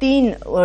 3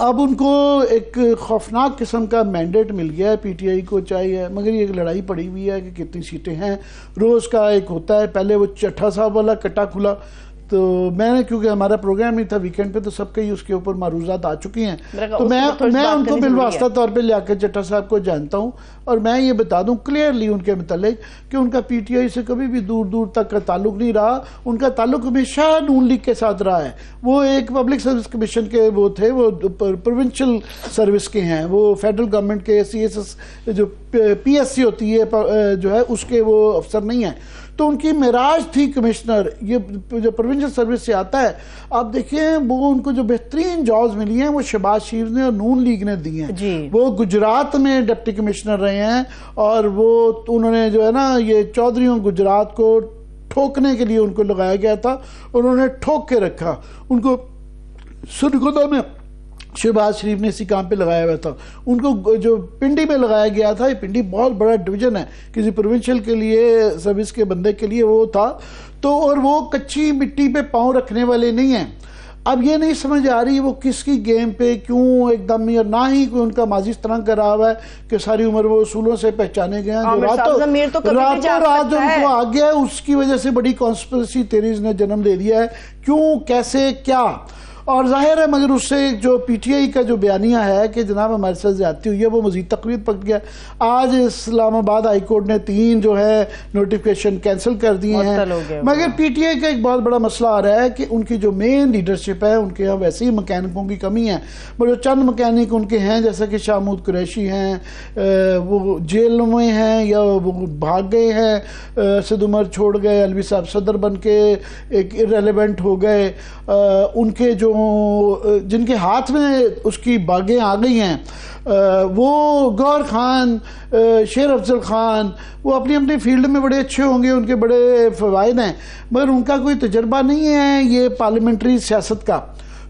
اب ان کو ایک خوفناک قسم کا مینڈیٹ مل گیا ہے پی ٹی آئی کو چاہیے، مگر یہ ایک لڑائی پڑی ہوئی ہے کہ کتنی سیٹیں ہیں، روز کا ایک ہوتا ہے، پہلے وہ چٹھا صاحب والا کٹا کھلا، تو میں نے کیونکہ ہمارا پروگرام ہی تھا ویکینڈ پہ تو سب کے ہی اس کے اوپر معروضات آ چکی ہیں، تو میں ان کو بالواسطہ طور پہ لیاقت جٹا صاحب کو جانتا ہوں، اور میں یہ بتا دوں کلیئرلی ان کے متعلق کہ ان کا پی ٹی آئی سے کبھی بھی دور دور تک کا تعلق نہیں رہا، ان کا تعلق ہمیشہ نون لیگ کے ساتھ رہا ہے، وہ ایک پبلک سروس کمیشن کے وہ تھے، وہ پروونشل سروس کے ہیں، وہ فیڈرل گورنمنٹ کے سی ایس ایس جو پی ایس سی ہوتی ہے جو ہے اس کے وہ افسر نہیں ہیں، تو ان کی معراج تھی کمشنر، یہ جو پروونشل سروس سے آتا ہے، آپ دیکھیں وہ ان کو جو بہترین جابز ملی ہیں وہ شہباز شریف نے اور نون لیگ نے دی ہیں، وہ گجرات میں ڈپٹی کمشنر رہے ہیں، اور وہ انہوں نے جو ہے نا یہ چودھریوں گجرات کو ٹھوکنے کے لیے ان کو لگایا گیا تھا، انہوں نے ٹھوک کے رکھا، ان کو سرگودا میں شہباز شریف نے اسی کام پہ لگایا ہوا تھا، ان کو جو پنڈی میں لگایا گیا تھا، یہ پنڈی بہت بڑا ڈویژن ہے کسی پروونشل کے لیے سروس کے بندے کے لیے وہ تھا، تو اور وہ کچی مٹی پہ پاؤں رکھنے والے نہیں ہیں۔ اب یہ نہیں سمجھ آ رہی وہ کس کی گیم پہ کیوں ایک دم، یا نہ ہی کوئی ان کا ماضی اس طرح کا رہا ہوا ہے کہ ساری عمر وہ اصولوں سے پہچانے گئے ہیں، جو راتوں رات جو ان کو آ گیا ہے اس کی وجہ سے بڑی کانسپریسی تھیریز نے جنم دے دیا ہے، کیوں کیسے کیا، اور ظاہر ہے مگر اس سے جو پی ٹی آئی کا جو بیانیہ ہے کہ جناب ہمارے ساتھ زیادتی ہوئی ہے وہ مزید تقویت پک گیا۔ آج اسلام آباد ہائی کورٹ نے 3 جو ہے نوٹیفیکیشن کینسل کر دیے ہیں، مگر پی ٹی آئی کا ایک بہت بڑا مسئلہ آ رہا ہے کہ ان کی جو مین لیڈرشپ ہے ان کے یہاں ویسے ہی مکینکوں کی کمی ہے، پر جو چند مکینک ان کے ہیں جیسے کہ شاہ محمود قریشی ہیں، وہ جیل میں ہیں یا وہ بھاگ گئے ہیں، اسد عمر چھوڑ گئے، الوی صاحب صدر بن کے ایک ارریلیونٹ ہو گئے، ان کے جو جن کے ہاتھ میں اس کی باغیں آ گئی ہیں، وہ گور خان، شیر افضل خان، وہ اپنی اپنی فیلڈ میں بڑے اچھے ہوں گے، ان کے بڑے فوائد ہیں، مگر ان کا کوئی تجربہ نہیں ہے یہ پارلیمنٹری سیاست کا،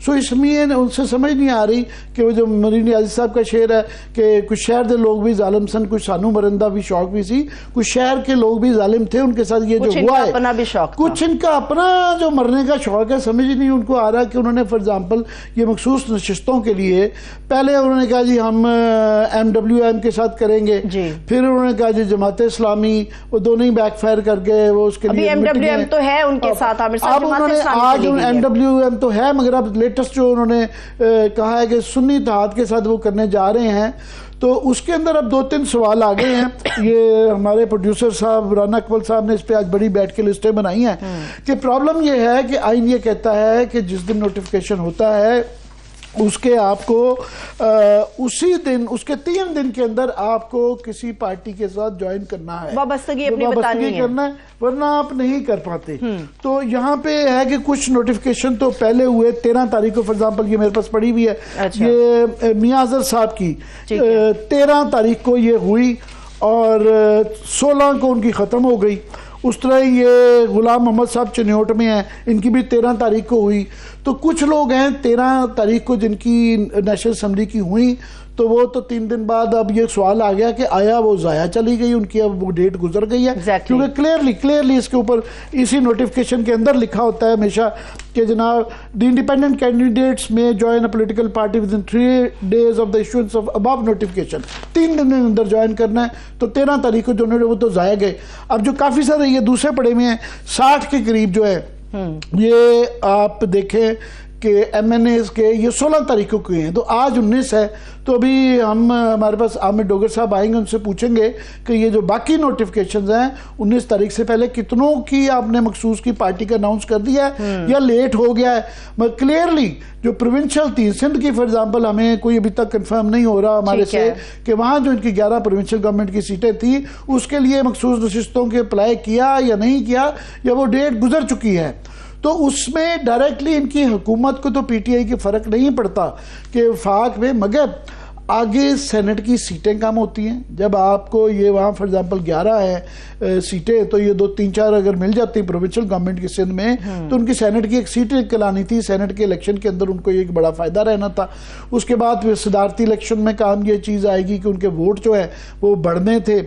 سو اس لیے ان سے سمجھ نہیں آ رہی کہ وہ جو مرین نیازی صاحب کا شعر ہے کہ کچھ شہر دے لوگ بھی ظالم سن، کچھ سانو مرندہ بھی شوق بھی سی، کچھ شہر کے لوگ بھی ظالم تھے، ان کے ساتھ یہ جو ہوا ہے کچھ ان کا اپنا جو مرنے کا شوق ہے، سمجھ نہیں ان کو آ رہا کہ انہوں نے فار ایگزامپل یہ مخصوص نشستوں کے لیے پہلے انہوں نے کہا جی ہم ایم ڈبلیو ایم کے ساتھ کریں گے، پھر انہوں نے کہا جی جماعت اسلامی، وہ دونوں ہی بیک فائر کر گئے، وہ اس کے لیے ایم ڈبلیو ایم تو ہے ان کے ساتھ، اب انہوں نے آج ایم ڈبلیو ایم تو ہے مگر اب لیٹسٹ جو انہوں نے کہا ہے کہ سنی اتحاد کے ساتھ وہ کرنے جا رہے ہیں، تو اس کے اندر اب 2-3 سوال آ گئے ہیں۔ یہ ہمارے پروڈیوسر صاحب رانا اکمل صاحب نے اس پہ آج بڑی بیٹھ کے لسٹیں بنائی ہیں کہ پرابلم یہ ہے کہ آئین یہ کہتا ہے کہ جس دن نوٹیفیکیشن ہوتا ہے اس کے آپ کو اسی دن، اس کے 3 دن کے اندر آپ کو کسی پارٹی کے ساتھ جوائن کرنا ہے، وابستگی کرنا ہے، ورنہ آپ نہیں کر پاتے۔ تو یہاں پہ ہے کہ کچھ نوٹیفیکیشن تو پہلے ہوئے، 13 تاریخ کو فار ایگزامپل یہ میرے پاس پڑی ہوئی ہے، یہ میاں اظہر صاحب کی 13 تاریخ کو یہ ہوئی اور 16 کو ان کی ختم ہو گئی، اس طرح یہ غلام محمد صاحب چنیوٹ میں ہیں، ان کی بھی 13 تاریخ کو ہوئی، تو کچھ لوگ ہیں 13 تاریخ کو جن کی نیشنل اسمبلی کی ہوئی، تو وہ تو 3 دن بعد اب یہ سوال آ گیا کہ آیا وہ ضائع چلی گئی ان کی، اب وہ ڈیٹ گزر گئی ہے، کیونکہ کلیئرلی اس کے اوپر اسی نوٹیفیکیشن کے اندر لکھا ہوتا ہے ہمیشہ کہ جناب the independent candidates may join a political party within 3 days of the issuance of ابو نوٹیفیکیشن، 3 دن کے اندر جوائن کرنا ہے، تو 13 تاریخ کو جو وہ تو ضائع گئے۔ اب جو کافی سارے یہ دوسرے پڑے ہوئے ہیں 60 کے قریب جو ہے، یہ آپ دیکھیں کہ ایم این ایز کے یہ 16 تاریخوں کے ہیں، تو آج 19 ہے، تو ابھی ہمارے پاس عامر ڈوگر صاحب آئیں گے، ان سے پوچھیں گے کہ یہ جو باقی نوٹیفیکیشنز ہیں 19 تاریخ سے پہلے کتنوں کی آپ نے مخصوص کی پارٹی کا اناؤنس کر دیا ہے یا لیٹ ہو گیا ہے، مگر کلیئرلی جو پروونشل تھی سندھ کی فار ایگزامپل ہمیں کوئی ابھی تک کنفرم نہیں ہو رہا ہمارے سے کہ وہاں جو ان کی 11 پروونشل گورنمنٹ کی سیٹیں تھیں اس کے لیے مخصوص نشستوں کے اپلائی کیا یا نہیں کیا، یا وہ ڈیٹ گزر چکی ہے، تو اس میں ڈائریکٹلی ان کی حکومت کو تو پی ٹی آئی کی فرق نہیں پڑتا کہ وفاق میں، مگر آگے سینٹ کی سیٹیں کم ہوتی ہیں، جب آپ کو یہ وہاں فار ایگزامپل 11 ہے سیٹیں، تو یہ 2-3-4 اگر مل جاتی پروونشل گورنمنٹ کی سندھ میں تو ان کی سینٹ کی ایک سیٹ نکلانی تھی، سینٹ کے الیکشن کے اندر ان کو ایک بڑا فائدہ رہنا تھا۔ اس کے بعد پھر صدارتی الیکشن میں کام یہ چیز آئے گی کہ ان کے ووٹ جو ہے وہ بڑھنے تھے،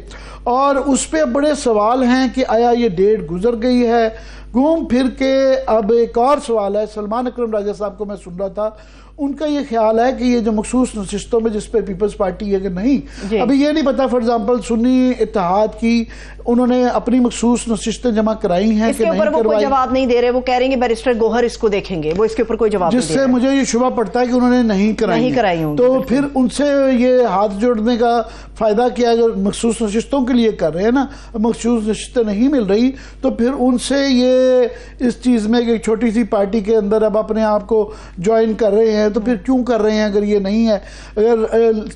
اور اس پہ بڑے سوال ہیں کہ آیا یہ ڈیٹ گزر گئی ہے، گھوم پھر کے۔ اب ایک اور سوال ہے، سلمان اکرم راجہ صاحب کو میں سن رہا تھا، ان کا یہ خیال ہے کہ یہ جو مخصوص نشستوں میں جس پہ پیپلز پارٹی اگر نہیں، ابھی یہ نہیں پتا فار ایگزامپل سنی اتحاد کی انہوں نے اپنی مخصوص نشستیں جمع کرائی ہیں کہ نہیں کروائی، کوئی جواب نہیں دے رہے، وہ کہہ رہے ہیں کہ بیرسٹر گوہر اس کو دیکھیں گے، وہ اس کے اوپر کوئی جواب نہیں دے رہے، جس سے مجھے یہ شبہ پڑتا ہے کہ انہوں نے نہیں کرائی ہوں، تو پھر ان سے یہ ہاتھ جوڑنے کا فائدہ کیا؟ اگر مخصوص نشستوں کے لیے کر رہے ہیں نا، مخصوص نشستیں نہیں مل رہی تو پھر ان سے یہ اس چیز میں کہ چھوٹی سی پارٹی کے اندر اب اپنے آپ کو جوائن کر رہے ہیں، تو پھر کیوں کر رہے ہیں اگر یہ نہیں ہے، اگر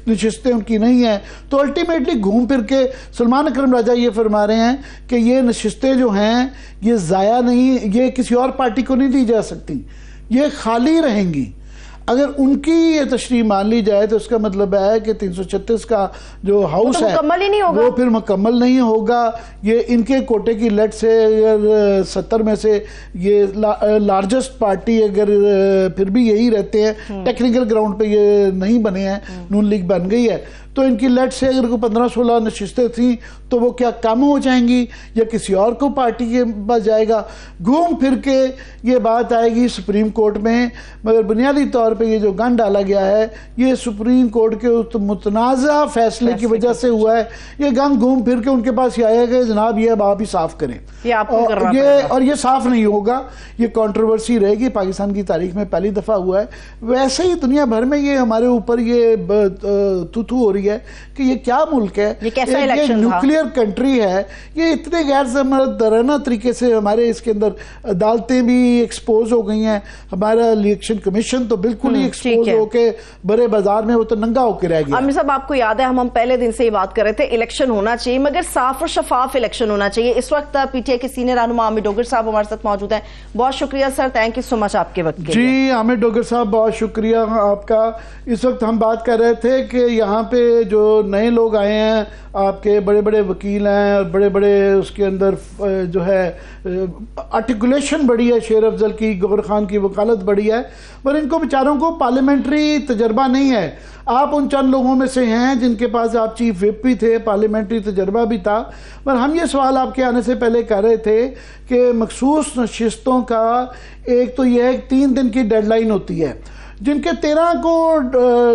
نشستیں ان کی نہیں ہیں تو الٹیمیٹلی گھوم پھر کے سلمان اکرم راجہ یہ فرما رہے ہیں کہ یہ نشستیں جو ہیں یہ ضائع نہیں، یہ کسی اور پارٹی کو نہیں دی جا سکتی، یہ خالی رہیں گی۔ اگر ان کی یہ تشریح مان لی جائے تو اس کا مطلب ہے کہ 336 کا جو ہاؤس ہے مکمل ہی نہیں ہوگا، وہ پھر مکمل نہیں ہوگا۔ یہ ان کے کوٹے کی لٹ سے اگر 70 میں سے یہ لارجسٹ پارٹی اگر پھر بھی یہی رہتے ہیں، ٹیکنیکل گراؤنڈ پہ یہ نہیں بنے ہیں، نون لیگ بن گئی ہے، تو ان کی لیٹ سے اگر کوئی 15-16 نشستیں تھیں تو وہ کیا کم ہو جائیں گی یا کسی اور کو پارٹی کے پاس جائے گا؟ گھوم پھر کے یہ بات آئے گی سپریم کورٹ میں، مگر بنیادی طور پہ یہ جو گن ڈالا گیا ہے یہ سپریم کورٹ کے متنازع فیصلے کی وجہ سے ہوا ہے۔ یہ گن گھوم پھر کے ان کے پاس یہ آئے گا جناب یہ اب آپ ہی صاف کریں، اور یہ صاف نہیں ہوگا، یہ کنٹروورسی رہے گی، پاکستان کی تاریخ میں پہلی دفعہ ہوا ہے۔ ویسے ہی دنیا بھر میں یہ ہمارے اوپر یہ تو ہو رہی ہے کہ یہ کیا ملک ہے، یہ نیوکلیئر کنٹری ہے، یہ اتنے غیر ذمہ طریقے سے ہمارے اس کے اندر عدالتیں بھی ایکسپوز ہو گئی ہیں، ہمارا الیکشن کمیشن تو بالکل ہی ایکسپوز ہو کے برے بازار میں وہ تو ننگا ہو کے رہ گیا۔ عامر صاحب آپ کو یاد ہے ہم پہلے دن سے یہ بات کر رہے تھے الیکشن ہونا چاہیے مگر صاف اور شفاف الیکشن ہونا چاہیے۔ اس وقت پی ٹی آئی کے سینئر رہنما عامر ڈوگر صاحب ہمارے ساتھ موجود ہیں، بہت شکریہ سر، تھینک یو سو مچ آپ کے وقت کے لیے۔ جی عامر ڈوگر صاحب بہت شکریہ آپ کا۔ اس وقت ہم بات کر رہے تھے کہ یہاں پہ جو نئے لوگ آئے ہیں، آپ کے بڑے بڑے وکیل ہیں اور بڑے بڑے اس کے اندر جو ہے آرٹیکولیشن بڑی ہے، شیر افضل کی، گوہر خان کی وکالت بڑی ہے، پر ان کو بیچاروں کو پارلیمنٹری تجربہ نہیں ہے۔ آپ ان چند لوگوں میں سے ہیں جن کے پاس آپ چیف وپ بھی تھے، پارلیمنٹری تجربہ بھی تھا، پر ہم یہ سوال آپ کے آنے سے پہلے کر رہے تھے کہ مخصوص نشستوں کا ایک تو یہ ہے 3 دن کی ڈیڈ لائن ہوتی ہے، جن کے 13 کو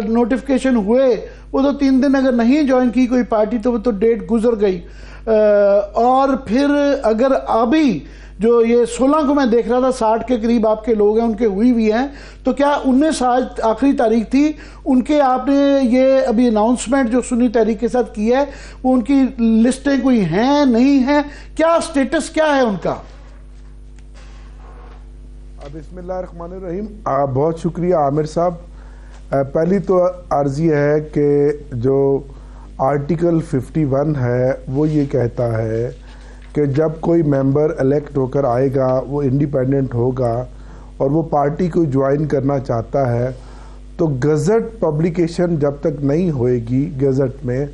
نوٹیفیکیشن ہوئے وہ تو 3 دن اگر نہیں جوائن کی کوئی پارٹی تو وہ تو ڈیٹ گزر گئی، اور پھر اگر ابھی جو یہ 16 کو میں دیکھ رہا تھا 60 کے قریب آپ کے لوگ ہیں ان کے ہوئی بھی ہیں، تو کیا 19 آج آخری تاریخ تھی ان کے، آپ نے یہ ابھی اناؤنسمنٹ جو سنی تحریک کے ساتھ کی ہے وہ ان کی لسٹیں کوئی ہیں نہیں ہیں، کیا سٹیٹس کیا ہے ان کا؟ بسم اللہ الرحمن الرحیم، بہت شکریہ عامر صاحب۔ پہلی تو عرض یہ ہے کہ جو آرٹیکل 51 ہے وہ یہ کہتا ہے کہ جب کوئی ممبر الیکٹ ہو کر آئے گا وہ انڈیپینڈنٹ ہوگا اور وہ پارٹی کو جوائن کرنا چاہتا ہے تو گزٹ پبلیکیشن جب تک نہیں ہوئے گی گزٹ میں،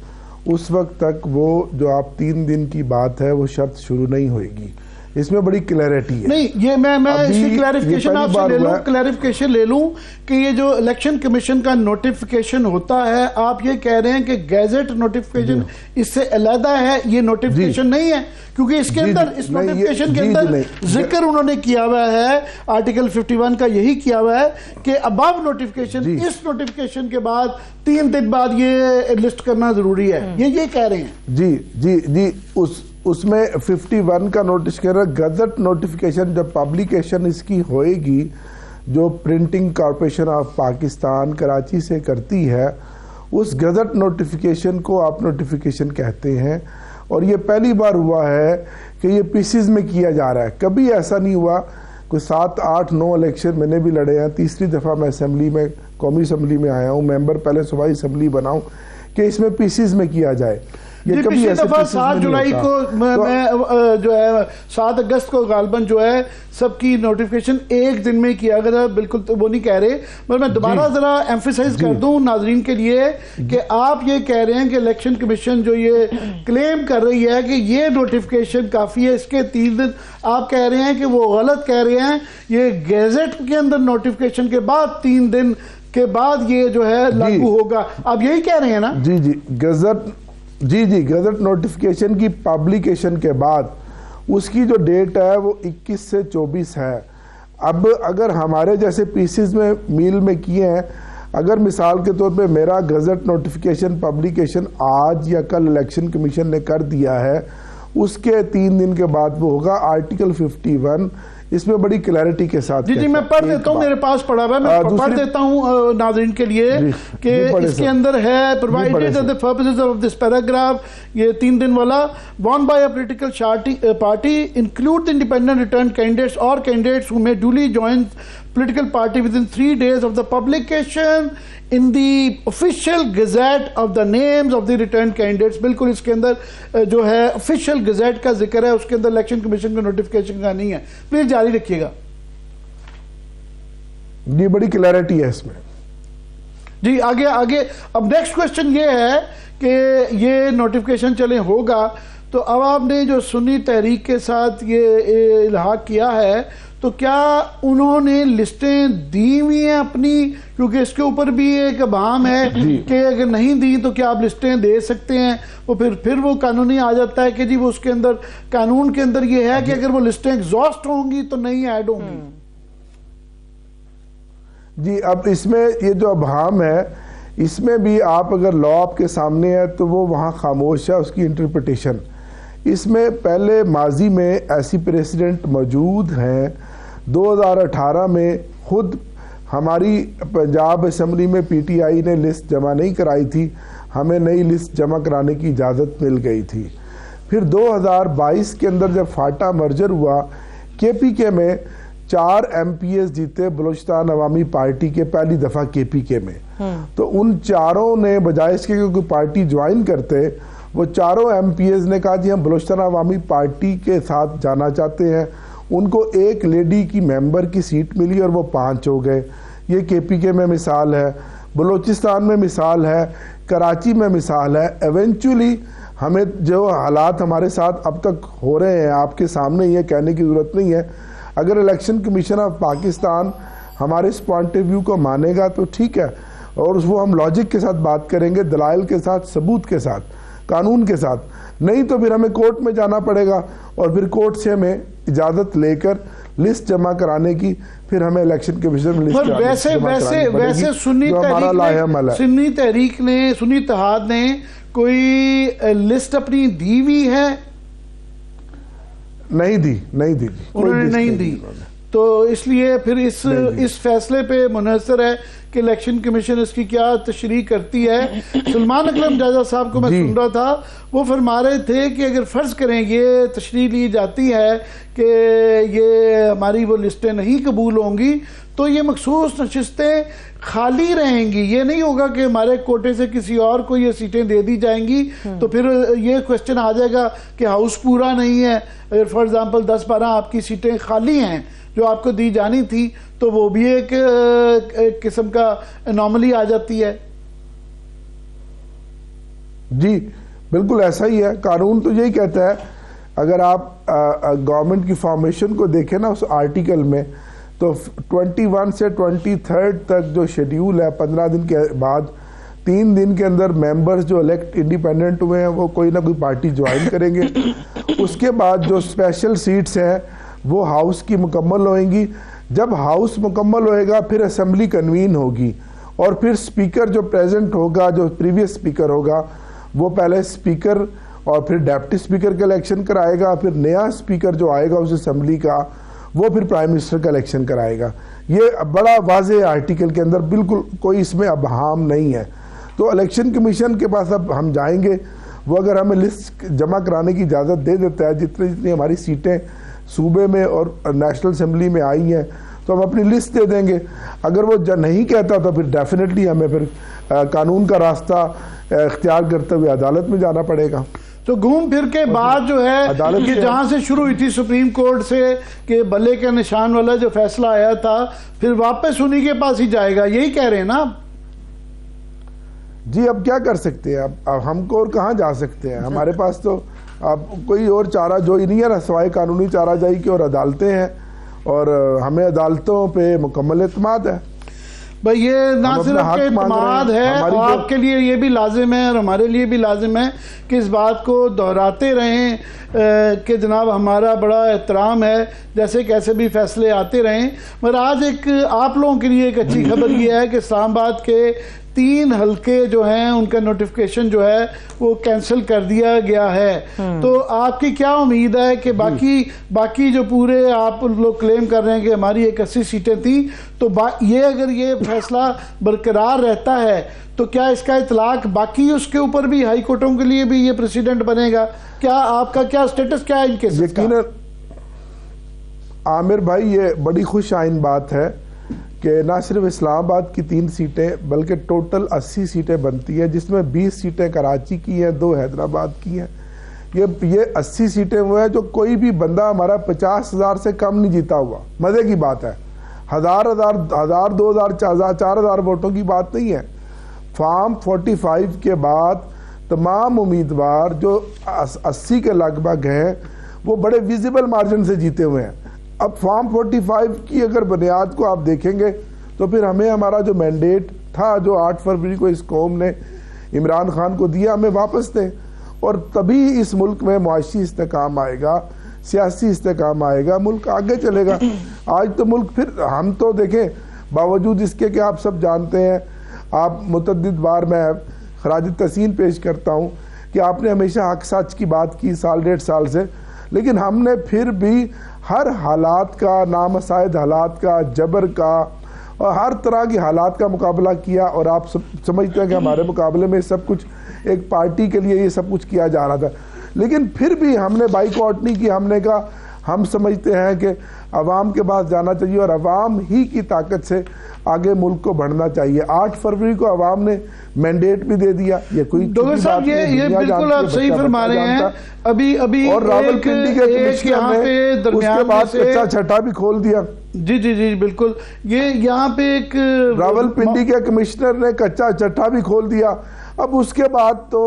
اس وقت تک وہ جو آپ 3 دن کی بات ہے وہ شرط شروع نہیں ہوئے گی۔ اس میں بڑی کلیئرٹی ہے۔ نہیں یہ میں اس کی کلیریفیکیشن آپ سے لے لوں کہ یہ جو الیکشن کمیشن کا نوٹیفیکیشن ہوتا ہے، آپ یہ کہہ رہے ہیں کہ گیزٹ نوٹیفیکیشن اس سے علیحدہ ہے، یہ نوٹیفیکیشن نہیں ہے، کیونکہ اس کے اندر اس نوٹیفیکیشن کے اندر ذکر انہوں نے کیا ہوا ہے، آرٹیکل 51 کا یہی کیا ہوا ہے کہ ابو نوٹیفیکیشن، اس نوٹیفیکیشن کے بعد 3 دن بعد یہ لسٹ کرنا ضروری ہے، یہ کہہ رہے ہیں۔ جی اس میں 51 کا نوٹس کر رہا ہے، گزٹ نوٹیفیکیشن جب پبلیکیشن اس کی ہوئے گی جو printing corporation of Pakistan Karachi سے کرتی ہے، اس گزٹ نوٹیفیکیشن کو آپ نوٹیفیکیشن کہتے ہیں، اور یہ پہلی بار ہوا ہے کہ یہ پیسز میں کیا جا رہا ہے۔ کبھی ایسا نہیں ہوا، کوئی 7 8 9 الیکشن میں نے بھی لڑے ہیں، تیسری دفعہ میں اسمبلی میں قومی اسمبلی میں آیا ہوں، ممبر پہلے صوبائی اسمبلی بناؤں کہ اس میں پیسز میں کیا جائے۔ یہ پچھلی دفعہ 7 جولائی کو میں جو ہے 7 اگست کو غالباً جو ہے سب کی نوٹیفیکیشن ایک دن میں کیا گیا، بالکل وہ نہیں کہہ رہے، مگر میں دوبارہ ذرا ایمفیسائز کر دوں ناظرین کے لیے کہ آپ یہ کہہ رہے ہیں کہ الیکشن کمیشن جو یہ کلیم کر رہی ہے کہ یہ نوٹیفیکیشن کافی ہے، اس کے 3 دن، آپ کہہ رہے ہیں کہ وہ غلط کہہ رہے ہیں، یہ گیزٹ کے اندر نوٹیفیکیشن کے بعد 3 دن کے بعد یہ جو ہے لاگو ہوگا، آپ یہی کہہ رہے ہیں نا؟ گزٹ نوٹیفیکیشن کی پبلیکیشن کے بعد اس کی جو ڈیٹ ہے وہ 21 سے 24 ہے۔ اب اگر ہمارے جیسے پیسز میں میل میں کیے ہیں، اگر مثال کے طور پہ میرا گزٹ نوٹیفیکیشن پبلیکیشن آج یا کل الیکشن کمیشن نے کر دیا ہے، اس کے 3 دن کے بعد وہ ہوگا آرٹیکل 51 اس میں بڑی کلیئرٹی کے ساتھ جی میں پڑھ دیتا ہوں، میرے پاس پڑھا ہوا ہے، میں پڑھ دیتا ہوں ناظرین کے لیے کہ اس کے اندر ہے provided that the purposes of this paragraph، یہ 3 دن والا، won by a political party include the independent returned candidates or candidates who may duly join political party within 3 days of the publication in the official gazette of the names of the returned candidates۔ بالکل اس کے اندر جو ہے official gazette کا ذکر ہے، اس کے اندر election commission کا notification کا نہیں ہے۔ پلیز جاری رکھیے گا یہ بڑی کلیئرٹی ہے اس میں۔ جی آگے اب نیکسٹ کوشچن یہ ہے کہ یہ نوٹیفیکیشن چلے ہوگا تو اب آپ نے جو سنی تحریک کے ساتھ یہ الحاق کیا ہے تو کیا انہوں نے لسٹیں دی ہوئی ہیں اپنی، کیونکہ اس کے اوپر بھی ایک ابہام ہے کہ اگر نہیں دی تو کیا آپ لسٹیں دے سکتے ہیں، وہ پھر وہ قانونی آ جاتا ہے کہ جی وہ اس کے اندر قانون کے اندر یہ ہے کہ اگر وہ لسٹیں ایگزاسٹ ہوں گی تو نہیں ایڈ ہوں گی۔ جی اب اس میں یہ جو ابہام ہے اس میں بھی آپ اگر لا آپ کے سامنے ہے تو وہ وہاں خاموش ہے، اس کی انٹرپریٹیشن۔ اس میں پہلے ماضی میں ایسی پریسیڈنٹ موجود ہیں، 2018 میں خود ہماری پنجاب اسمبلی میں پی ٹی آئی نے لسٹ جمع نہیں کرائی تھی، ہمیں نئی لسٹ جمع کرانے کی اجازت مل گئی تھی۔ پھر 2022 کے اندر جب فاٹا مرجر ہوا، کے پی کے میں 4 ایم پی ایس جیتے بلوچستان عوامی پارٹی کے پہلی دفعہ کے پی کے میں، تو ان چاروں نے بجائے اس کے کوئی پارٹی جوائن کرتے، وہ چاروں ایم پی ایس نے کہا جی ہم بلوچستان عوامی پارٹی کے ساتھ جانا چاہتے ہیں۔ ان کو ایک لیڈی کی ممبر کی سیٹ ملی اور وہ 5 ہو گئے۔ یہ کے پی کے میں مثال ہے، بلوچستان میں مثال ہے، کراچی میں مثال ہے۔ ایونچولی ہمیں جو حالات ہمارے ساتھ اب تک ہو رہے ہیں آپ کے سامنے یہ کہنے کی ضرورت نہیں ہے۔ اگر الیکشن کمیشن آف پاکستان ہمارے اس پوائنٹ آف ویو کو مانے گا تو ٹھیک ہے، اور وہ ہم لاجک کے ساتھ بات کریں گے، دلائل کے ساتھ، ثبوت کے ساتھ، قانون کے ساتھ۔ نہیں تو پھر ہمیں کورٹ میں جانا پڑے گا اور پھر کورٹ سے ہمیں اجازت لے کر لسٹ جمع کرانے کی، پھر ہمیں الیکشن کمیشن میں لسٹ ویسے سنی تحریک نے سنی اتحاد نے کوئی لسٹ اپنی دی ہوئی ہے؟ نہیں دی انہوں نے نہیں دی، تو اس لیے پھر اس فیصلے پہ منحصر ہے کہ الیکشن کمیشن اس کی کیا تشریح کرتی ہے۔ سلمان اکرم جاجا صاحب کو میں سن رہا تھا، وہ فرما رہے تھے کہ اگر فرض کریں یہ تشریح لی جاتی ہے کہ یہ ہماری وہ لسٹیں نہیں قبول ہوں گی تو یہ مخصوص نشستیں خالی رہیں گی، یہ نہیں ہوگا کہ ہمارے کوٹے سے کسی اور کو یہ سیٹیں دے دی جائیں گی، تو پھر یہ کوشچن آ جائے گا کہ ہاؤس پورا نہیں ہے، اگر فار ایگزامپل 10-12 آپ کی سیٹیں خالی ہیں جو آپ کو دی جانی تھی تو وہ بھی ایک قسم کا انوملی آ جاتی ہے۔ جی بالکل ایسا ہی ہے، قانون تو یہی کہتا ہے۔ اگر آپ گورنمنٹ کی فارمیشن کو دیکھیں نا اس آرٹیکل میں، تو 21 سے 23 تک جو شیڈیول ہے، 15 دن کے بعد 3 دن کے اندر ممبرز جو الیکٹ انڈیپینڈنٹ ہوئے ہیں وہ کوئی نہ کوئی پارٹی جوائن کریں گے۔ اس کے بعد جو اسپیشل سیٹس ہیں وہ ہاؤس کی مکمل ہوئیں گی۔ جب ہاؤس مکمل ہوئے گا پھر اسمبلی کنوین ہوگی، اور پھر سپیکر جو پریزنٹ ہوگا، جو پریویس سپیکر ہوگا، وہ پہلے سپیکر اور پھر ڈیپٹی سپیکر کا الیکشن کرائے گا، پھر نیا سپیکر جو آئے گا اس اسمبلی کا وہ پھر پرائم منسٹر کا الیکشن کرائے گا۔ یہ بڑا واضح آرٹیکل کے اندر، بالکل کوئی اس میں ابہام نہیں ہے۔ تو الیکشن کمیشن کے پاس اب ہم جائیں گے، وہ اگر ہمیں لسٹ جمع کرانے کی اجازت دے دیتا ہے جتنی ہماری سیٹیں صوبے میں اور نیشنل اسمبلی میں آئی ہیں تو ہم اپنی لسٹ دے دیں گے۔ اگر وہ نہیں کہتا تو پھر ڈیفینیٹلی ہمیں پھر قانون کا راستہ اختیار کرتے ہوئے عدالت میں جانا پڑے گا۔ تو گھوم پھر کے بعد جو ہے کہ جہاں سے شروع ہوئی تھی سپریم کورٹ سے کہ بلے کے نشان والا جو فیصلہ آیا تھا، پھر واپس انہی کے پاس ہی جائے گا، یہی کہہ رہے ہیں نا؟ جی اب کیا کر سکتے ہیں، اب ہم کو اور کہاں جا سکتے ہیں؟ ہمارے پاس تو اب کوئی اور چارہ جوئی نہیں ہے نا، سوائے قانونی چارہ جائی کی، اور عدالتیں ہیں اور ہمیں عدالتوں پہ مکمل اعتماد ہے۔ بھائی یہ نہ صرف کہ اعتماد ہے، آپ کے لیے یہ بھی لازم ہے اور ہمارے لیے بھی لازم ہے کہ اس بات کو دہراتے رہیں کہ جناب ہمارا بڑا احترام ہے، جیسے کیسے بھی فیصلے آتے رہیں۔ مگر آج ایک آپ لوگوں کے لیے ایک اچھی خبر یہ ہے کہ اسلام آباد کے 3 حلقے جو ہیں ان کا نوٹیفیکیشن جو ہے وہ کینسل کر دیا گیا ہے۔ تو آپ کی کیا امید ہے کہ باقی جو پورے آپ لوگ کلیم کر رہے ہیں کہ ہماری 81 سیٹیں تھیں، تو یہ اگر یہ فیصلہ برقرار رہتا ہے تو کیا اس کا اطلاق باقی اس کے اوپر بھی ہائی کورٹوں کے لیے بھی یہ پریسیڈنٹ بنے گا؟ کیا آپ کا کیا سٹیٹس کیا ہے ان کیسز کا؟ یقیناً عامر بھائی یہ بڑی خوش آئند بات ہے کہ نہ صرف اسلام آباد کی 3 سیٹیں بلکہ ٹوٹل 80 سیٹیں بنتی ہیں، جس میں 20 سیٹیں کراچی کی ہیں، 2 حیدرآباد کی ہیں۔ یہ 80 سیٹیں وہ ہیں جو کوئی بھی بندہ ہمارا 50,000 سے کم نہیں جیتا ہوا۔ مزے کی بات ہے، 1000 2000 4000 ووٹوں کی بات نہیں ہے۔ فارم 45 کے بعد تمام امیدوار جو 80 کے لگ بھگ ہیں وہ بڑے ویزیبل مارجن سے جیتے ہوئے ہیں۔ اب فارم 45 کی اگر بنیاد کو آپ دیکھیں گے تو پھر ہمیں ہمارا جو مینڈیٹ تھا جو 8 فروری کو اس قوم نے عمران خان کو دیا ہمیں واپس دیں، اور تبھی اس ملک میں معاشی استحکام آئے گا، سیاسی استحکام آئے گا، ملک آگے چلے گا۔ آج تو ملک پھر ہم تو دیکھیں باوجود اس کے کہ آپ سب جانتے ہیں، آپ متعدد بار میں خراج تحسین پیش کرتا ہوں کہ آپ نے ہمیشہ حق سچ کی بات کی 1.5 سال سے، لیکن ہم نے پھر بھی ہر حالات کا، نامساعد حالات کا، جبر کا اور ہر طرح کی حالات کا مقابلہ کیا، اور آپ سمجھتے ہیں کہ ہمارے مقابلے میں سب کچھ ایک پارٹی کے لیے یہ سب کچھ کیا جا رہا تھا، لیکن پھر بھی ہم نے بائیکاٹ نہیں کی۔ ہم نے کہا ہم سمجھتے ہیں کہ عوام کے پاس جانا چاہیے اور عوام ہی کی طاقت سے آگے ملک کو بڑھنا چاہیے۔ 8 فروری کو عوام نے مینڈیٹ بھی دے دیا۔ یہ کوئی ڈاکٹر صاحب یہ بالکل آپ صحیح فرما رہے ہیں۔ ابھی اور راولپنڈی کے کمشنر نے اس کے بعد کچا چھٹا بھی کھول دیا۔ جی بالکل، یہ یہاں پہ ایک راولپنڈی کے کمشنر نے کچا چھٹا بھی کھول دیا۔ اب اس کے بعد تو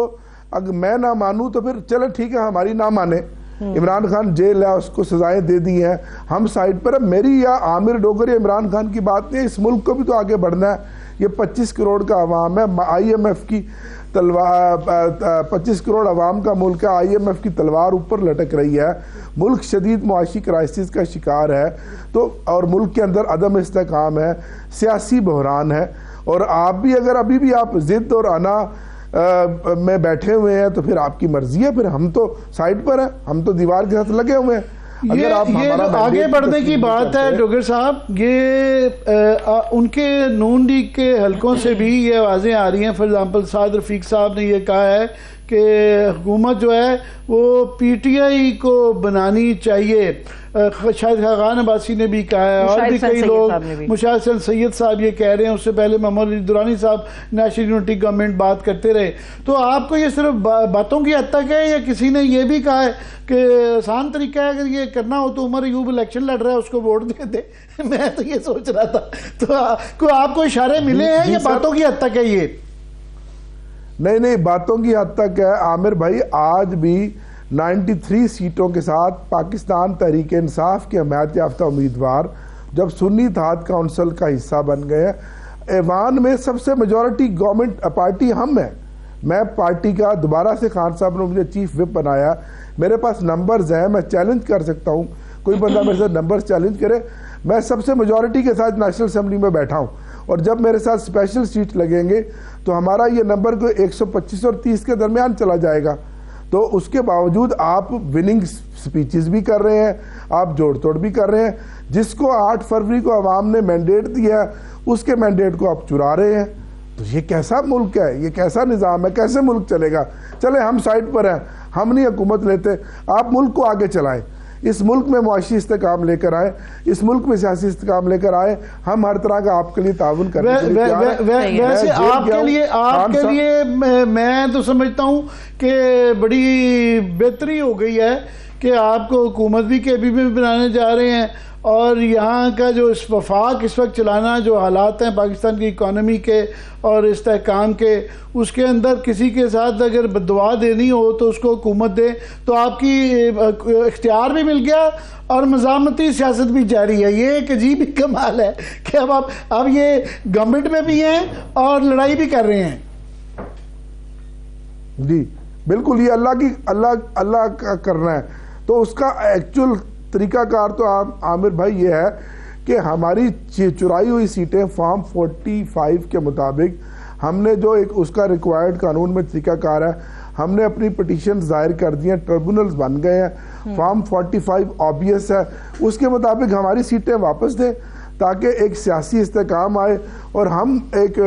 اگر میں نہ مانوں تو پھر چلے ٹھیک ہے، ہماری نہ مانے، عمران خان جیل ہے، اس کو سزائیں دے دی ہیں، ہم سائڈ پر۔ اب میری یا عامر ڈوگر یا عمران خان کی بات نہیں ہے، اس ملک کو بھی تو آگے بڑھنا ہے۔ یہ 25 کروڑ کا عوام ہے، IMF کی تلوار، 25 کروڑ عوام کا ملک ہے، IMF کی تلوار اوپر لٹک رہی ہے، ملک شدید معاشی کرائسس کا شکار ہے، تو اور ملک کے اندر عدم استحکام ہے، سیاسی بحران ہے، اور آپ بھی اگر ابھی بھی آپ ضد اور انا میں بیٹھے ہوئے ہیں تو پھر آپ کی مرضی ہے، پھر ہم تو سائڈ پر ہیں، ہم تو دیوار کے ساتھ لگے ہوئے ہیں۔ یہ جو آگے بڑھنے کی بات ہے ڈوگر صاحب، یہ ان کے نون لیگ کے حلقوں سے بھی یہ آوازیں آ رہی ہیں۔ فار ایگزامپل سعد رفیق صاحب نے یہ کہا ہے کہ حکومت جو ہے وہ PTI کو بنانی چاہیے۔ شاہد خاقان عباسی نے بھی کہا ہے، اور بھی کئی لوگ، مشاہد حسین سید صاحب یہ کہہ رہے ہیں، اس سے پہلے محمد علی درانی صاحب نیشنل یونٹی گورنمنٹ بات کرتے رہے۔ تو آپ کو یہ صرف باتوں کی حد تک ہے یا کسی نے یہ بھی کہا ہے کہ آسان طریقہ ہے اگر یہ کرنا ہو تو عمر ایوب الیکشن لڑ رہا ہے اس کو ووٹ دے دے؟ میں تو یہ سوچ رہا تھا، تو آپ کو اشارے ملے ہیں یا باتوں کی حد تک ہے یہ؟ نہیں، باتوں کی حد تک ہے عامر بھائی۔ آج بھی 93 سیٹوں کے ساتھ پاکستان تحریک انصاف کے حمایت یافتہ امیدوار جب سنی اتحاد کونسل کا حصہ بن گئے ہیں، ایوان میں سب سے میجورٹی گورنمنٹ پارٹی ہم ہیں۔ میں پارٹی کا دوبارہ سے خان صاحب نے مجھے چیف وپ بنایا، میرے پاس نمبرز ہیں، میں چیلنج کر سکتا ہوں، کوئی بندہ میرے ساتھ نمبرز چیلنج کرے۔ میں سب سے میجورٹی کے ساتھ نیشنل اسمبلی میں بیٹھا ہوں، اور جب میرے ساتھ اسپیشل سیٹ لگیں گے تو ہمارا یہ نمبر کو 125 اور 30 کے درمیان چلا جائے گا۔ تو اس کے باوجود آپ وننگ سپیچز بھی کر رہے ہیں، آپ جوڑ توڑ بھی کر رہے ہیں۔ جس کو 8 فروری کو عوام نے مینڈیٹ دیا ہے اس کے مینڈیٹ کو آپ چرا رہے ہیں۔ تو یہ کیسا ملک ہے، یہ کیسا نظام ہے، کیسے ملک چلے گا؟ چلے ہم سائڈ پر ہیں، ہم نہیں حکومت لیتے، آپ ملک کو آگے چلائیں، اس ملک میں معاشی استحکام لے کر آئے، اس ملک میں سیاسی استحکام لے کر آئے، ہم ہر طرح کا آپ کے لیے تعاون کرنے کے لیے تیار ہیں۔ ویسے آپ کے لیے میں تو سمجھتا ہوں کہ بڑی بہتری ہو گئی ہے کہ آپ کو حکومت بھی KPP میں بنانے جا رہے ہیں اور یہاں کا جو اس وفاق اس وقت چلانا، جو حالات ہیں پاکستان کی اکانومی کے اور استحکام کے، اس کے اندر کسی کے ساتھ اگر بددعا دینی ہو تو اس کو حکومت دے، تو آپ کی اختیار بھی مل گیا اور مزاحمتی سیاست بھی جاری ہے. یہ ایک عجیب ہی کمال ہے کہ اب آپ یہ گورنمنٹ میں بھی ہیں اور لڑائی بھی کر رہے ہیں. جی بالکل، یہ اللہ کا کرنا ہے. تو اس کا ایکچول طریقہ کار تو عامر بھائی یہ ہے کہ ہماری چرائی ہوئی سیٹیں فارم 45 کے مطابق ہم نے جو ایک اس کا ریکوائرڈ قانون میں طریقہ کار ہے، ہم نے اپنی پٹیشن ظاہر کر دی ہیں، ٹربونلز بن گئے ہیں. فارم 45 آبیس ہے، اس کے مطابق ہماری سیٹیں واپس دیں تاکہ ایک سیاسی استحکام آئے اور ہم ایک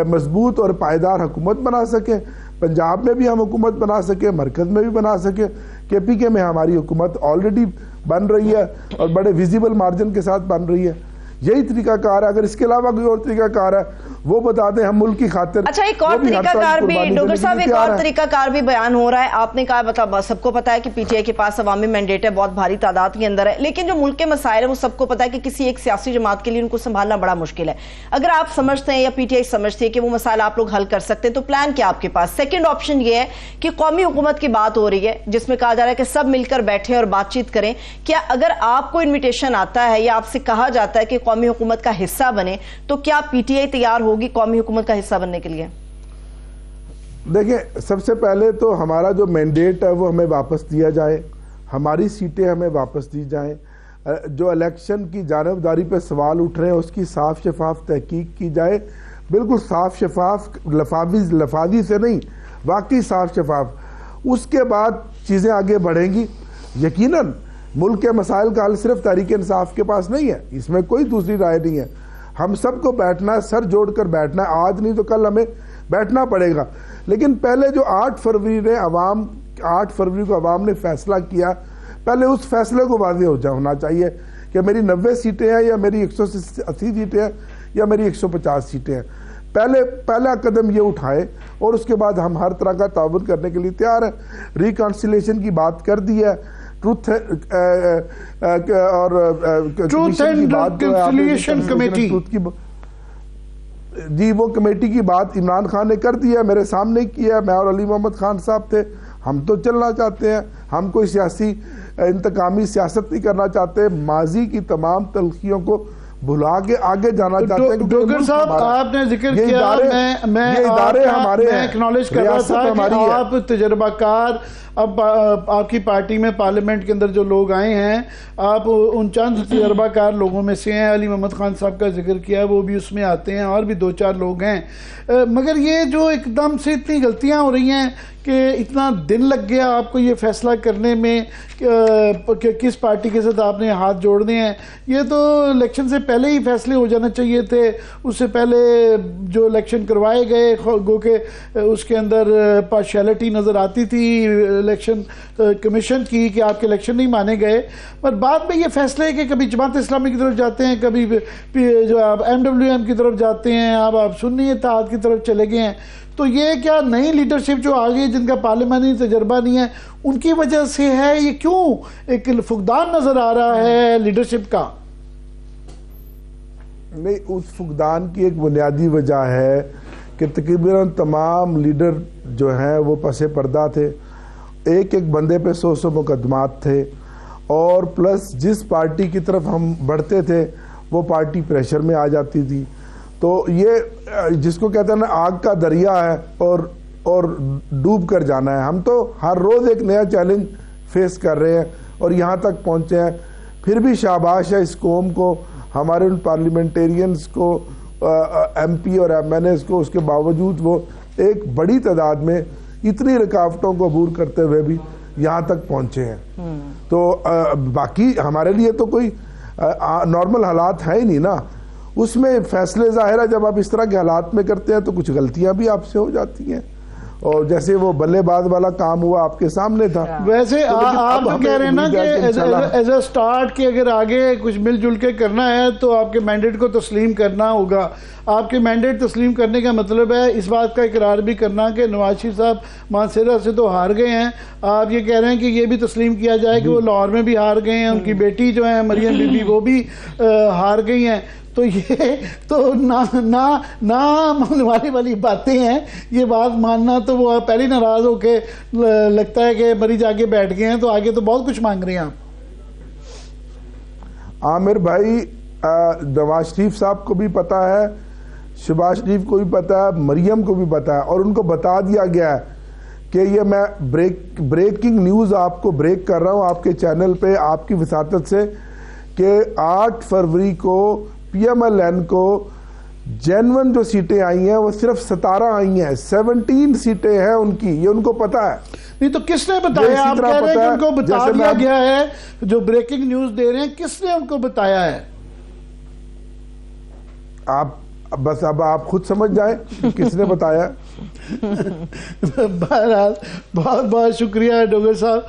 مضبوط اور پائیدار حکومت بنا سکیں. پنجاب میں بھی ہم حکومت بنا سکیں، مرکز میں بھی بنا سکیں. KPK میں ہماری حکومت آلریڈی بن رہی ہے اور بڑے ویزیبل مارجن کے ساتھ بن رہی ہے. یہی طریقہ کار ہے. اگر اس کے علاوہ کوئی اور طریقہ کار ہے وہ بتا دیں، ہم ملک کی خاطر. اچھا، ایک اور طریقہ کار بھی ڈاکٹر صاحب، ایک اور طریقہ کار بھی بیان ہو رہا ہے. آپ نے کہا مطلب سب کو پتا ہے کہ PTI کے پاس عوامی مینڈیٹ ہے، بہت بھاری تعداد کے اندر ہے، لیکن جو ملک کے مسائل ہیں وہ سب کو پتا ہے کہ کسی ایک سیاسی جماعت کے لیے ان کو سنبھالنا بڑا مشکل ہے. اگر آپ سمجھتے ہیں یا PTI سمجھتے ہیں کہ وہ مسائل آپ لوگ حل کر سکتے ہیں تو پلان کیا آپ کے پاس؟ سیکنڈ آپشن یہ ہے کہ قومی حکومت کی بات ہو رہی ہے جس میں کہا جا رہا ہے کہ سب مل کر بیٹھیں اور بات چیت کریں. کیا اگر آپ کو انویٹیشن آتا ہے یا آپ سے کہا جاتا ہے کہ قومی حکومت کا حصہ بنے تو کیا PTI تیار ہوگی قومی حکومت کا حصہ بننے کے لیے؟ دیکھیں، سب سے پہلے تو ہمارا جو مینڈیٹ ہے وہ ہمیں واپس دیا جائے، ہماری سیٹیں ہمیں واپس دی جائیں. جو الیکشن کی جانبداری پہ سوال اٹھ رہے ہیں اس کی صاف شفاف تحقیق کی جائے، بالکل صاف شفاف، لفاظی سے نہیں، واقعی صاف شفاف. اس کے بعد چیزیں آگے بڑھیں گی. یقیناً ملک کے مسائل کا حل صرف تحریک انصاف کے پاس نہیں ہے، اس میں کوئی دوسری رائے نہیں ہے. ہم سب کو بیٹھنا ہے، سر جوڑ کر بیٹھنا ہے. آج نہیں تو کل ہمیں بیٹھنا پڑے گا. لیکن پہلے جو 8 فروری کو عوام نے فیصلہ کیا، پہلے اس فیصلے کو واضح ہونا چاہیے کہ میری 90 سیٹیں ہیں یا میری 180 سیٹیں ہیں یا میری 150 سیٹیں ہیں. پہلا قدم یہ اٹھائے اور اس کے بعد ہم ہر طرح کا تعاون کرنے کے لیے تیار ہیں. ریکنسیلیشن کی بات کر دی ہے، ٹروتھ اینڈ ریکنسیلیشن کمیٹی، جی وہ کمیٹی کی بات عمران خان نے کر دی ہے، میرے سامنے کی ہے. میں اور علی محمد خان صاحب تھے. ہم تو چلنا چاہتے ہیں، ہم کوئی سیاسی انتقامی سیاست نہیں کرنا چاہتے. ماضی کی تمام تلخیوں کو بھلا کے آگے جانا چاہتے ہیں. ڈاکٹر صاحب، آپ نے ذکر کیا، میں اکنالج کر رہا تھا کہ آپ تجربہ کار، اب آپ کی پارٹی میں پارلیمنٹ کے اندر جو لوگ آئے ہیں، آپ ان چند تجربہ کار لوگوں میں سے ہیں. علی محمد خان صاحب کا ذکر کیا، وہ بھی اس میں آتے ہیں، اور بھی 2-4 لوگ ہیں. مگر یہ جو ایک دم سے اتنی غلطیاں ہو رہی ہیں کہ اتنا دن لگ گیا آپ کو یہ فیصلہ کرنے میں کہ کس پارٹی کے ساتھ آپ نے ہاتھ جوڑنے ہیں. یہ تو الیکشن سے پہلے ہی فیصلے ہو جانا چاہیے تھے. اس سے پہلے جو الیکشن کروائے گئے، گو کہ اس کے اندر پارشیلٹی نظر آتی تھی الیکشن کمیشن کی کہ آپ کے الیکشن نہیں مانے گئے. پر بعد میں یہ فیصلے ہے کہ کبھی جماعت اسلامی کی طرف جاتے ہیں، کبھی جو آپ MWM کی طرف جاتے ہیں، اب آپ سنی اتحاد کی طرف چلے گئے ہیں. تو یہ کیا نئی لیڈرشپ جو آگئی جن کا پارلیمانی تجربہ نہیں ہے ان کی وجہ سے ہے؟ یہ کیوں ایک فقدان نظر آ رہا ہے لیڈرشپ کا؟ نہیں، اس فقدان کی ایک بنیادی وجہ ہے کہ تقریباً تمام لیڈر جو ہیں وہ پس پردہ تھے. ایک بندے پہ 100 مقدمات تھے، اور پلس جس پارٹی کی طرف ہم بڑھتے تھے وہ پارٹی پریشر میں آ جاتی تھی. تو یہ جس کو کہتے ہیں نا آگ کا دریا ہے اور ڈوب کر جانا ہے. ہم تو ہر روز ایک نیا چیلنج فیس کر رہے ہیں اور یہاں تک پہنچے ہیں. پھر بھی شاباش ہے اس قوم کو، ہمارے ان پارلیمنٹیرینز کو، MP اور MNAs کو. اس کے باوجود وہ ایک بڑی تعداد میں اتنی رکاوٹوں کو عبور کرتے ہوئے بھی یہاں تک پہنچے ہیں. تو باقی ہمارے لیے تو کوئی نارمل حالات ہے ہی نہیں نا. اس میں فیصلے ظاہر ہے جب آپ اس طرح کے حالات میں کرتے ہیں تو کچھ غلطیاں بھی آپ سے ہو جاتی ہیں. اور جیسے وہ بلے باز والا کام ہوا آپ کے سامنے تھا. ویسے آپ تو کہہ رہے ہیں نا کہ ایز اے سٹارٹ کہ اگر آگے کچھ مل جل کے کرنا ہے تو آپ کے مینڈیٹ کو تسلیم کرنا ہوگا. آپ کے مینڈیٹ تسلیم کرنے کا مطلب ہے اس بات کا اقرار بھی کرنا کہ نواز شریف صاحب مانسہرہ سے تو ہار گئے ہیں. آپ یہ کہہ رہے ہیں کہ یہ بھی تسلیم کیا جائے کہ وہ لاہور میں بھی ہار گئے ہیں, ان کی بیٹی جو ہے مریم بی بی وہ بھی ہار گئی ہیں. تو یہ تو نہ ماننے والی باتیں ہیں. یہ بات ماننا تو وہ پہلے ناراض ہو کے لگتا ہے کہ مریض آگے بیٹھ گئے ہیں, تو آگے تو بہت کچھ مانگ رہے ہیں آپ. عامر بھائی, نواز شریف صاحب کو بھی پتا ہے, شہباز شریف کو بھی پتا ہے, مریم کو بھی پتا ہے, اور ان کو بتا دیا گیا ہے کہ یہ میں بریکنگ نیوز آپ کو بریک کر رہا ہوں آپ کے چینل پہ آپ کی وساطت سے کہ 8 فروری کو پی ایم ایل این کو جینون جو سیٹیں آئی ہیں وہ صرف 17 آئی ہیں, 17 سیٹیں ہیں ان کی. یہ ان کو پتا ہے. نہیں تو کس نے بتایا؟ آپ کہہ رہے ہیں کہ ان کو بتا دیا گیا ہے. جو بریکنگ نیوز دے رہے ہیں کس نے ان کو بتایا ہے؟ آپ بس اب آپ خود سمجھ جائیں کس نے بتایا. بہرحال بہت بہت شکریہ ڈوگر صاحب,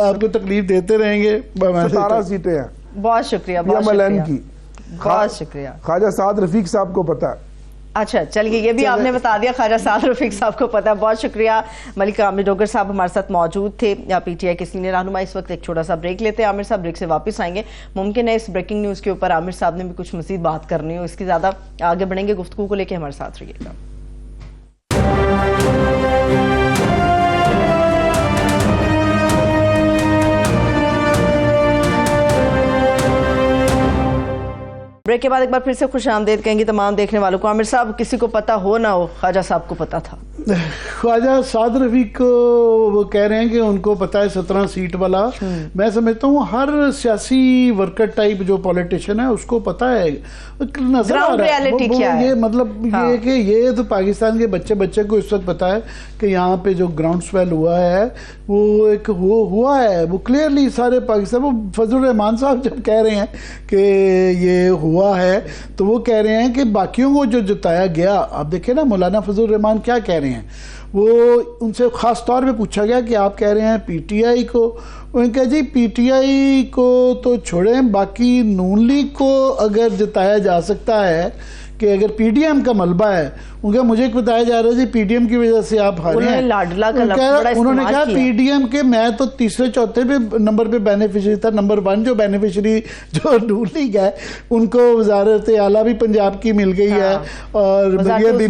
آپ کو تکلیف دیتے رہیں گے. 17 سیٹیں ہیں. بہت شکریہ, پی ایم ایل این کی. بہت شکریہ. خواجہ سعد رفیق صاحب کو پتا ہے. اچھا چلیے, یہ بھی آپ نے بتا دیا, خواجہ سعد رفیق صاحب کو پتا ہے. بہت شکریہ. ملک عامر ڈوگر صاحب ہمارے ساتھ موجود تھے, پی ٹی آئی کے سینئر رہنما. اس وقت ایک چھوٹا سا بریک لیتے ہیں. عامر صاحب بریک سے واپس آئیں گے. ممکن ہے اس بریکنگ نیوز کے اوپر عامر صاحب نے بھی کچھ مزید بات کرنی ہو, اس کی زیادہ آگے بڑھیں گے. گفتگو کو لے کے ہمارے ساتھ رہیے گا. بریک کے بعد ایک بار پھر سے خوش آمدید کہیں گے تمام دیکھنے والوں کو. عامر صاحب, کسی کو پتا ہو نہ ہو, خواجہ صاحب کو پتا تھا. خواجہ سعد رفیق وہ کہہ رہے ہیں کہ ان کو پتا ہے 17 سیٹ والا. میں سمجھتا ہوں ہر سیاسی ورکر ٹائپ جو پولیٹیشین ہے اس کو پتا ہے, نظر آ رہا ہے. یہ مطلب یہ کہ یہ تو پاکستان کے بچے کو اس وقت پتا ہے کہ یہاں پہ جو گراؤنڈ سویل ہوا ہے وہ ایک ہوا ہے, وہ کلیئرلی سارے پاکستان. وہ فضل الرحمان صاحب جب کہہ رہے ہیں کہ یہ ہوا ہے تو وہ کہہ رہے ہیں کہ باقیوں کو جو جتایا گیا. آپ دیکھیں نا مولانا فضل الرحمان کیا کہہ رہے ہیں. وہ ان سے خاص طور پہ پوچھا گیا کہ آپ کہہ رہے ہیں پی ٹی آئی کو. انہوں نے کہا جی پی ٹی آئی کو تو چھوڑیں, باقی نون لیگ کو اگر جتایا جا سکتا ہے کہ اگر پی ڈی ایم کا ملبہ ہے. ان کا مجھے بتایا جا رہا ہے جی پی ڈی ایم کی وجہ سے آپ ہارے ہیں. انہوں نے کہا پی ڈی ایم کے میں تو تیسرے چوتھے پہ نمبر پہ بینیفیشری تھا. نمبر 1 جو بینیفیشری جو نون لیگ ہے ان کو وزارت اعلیٰ بھی پنجاب کی مل گئی ہے, اور مریم بی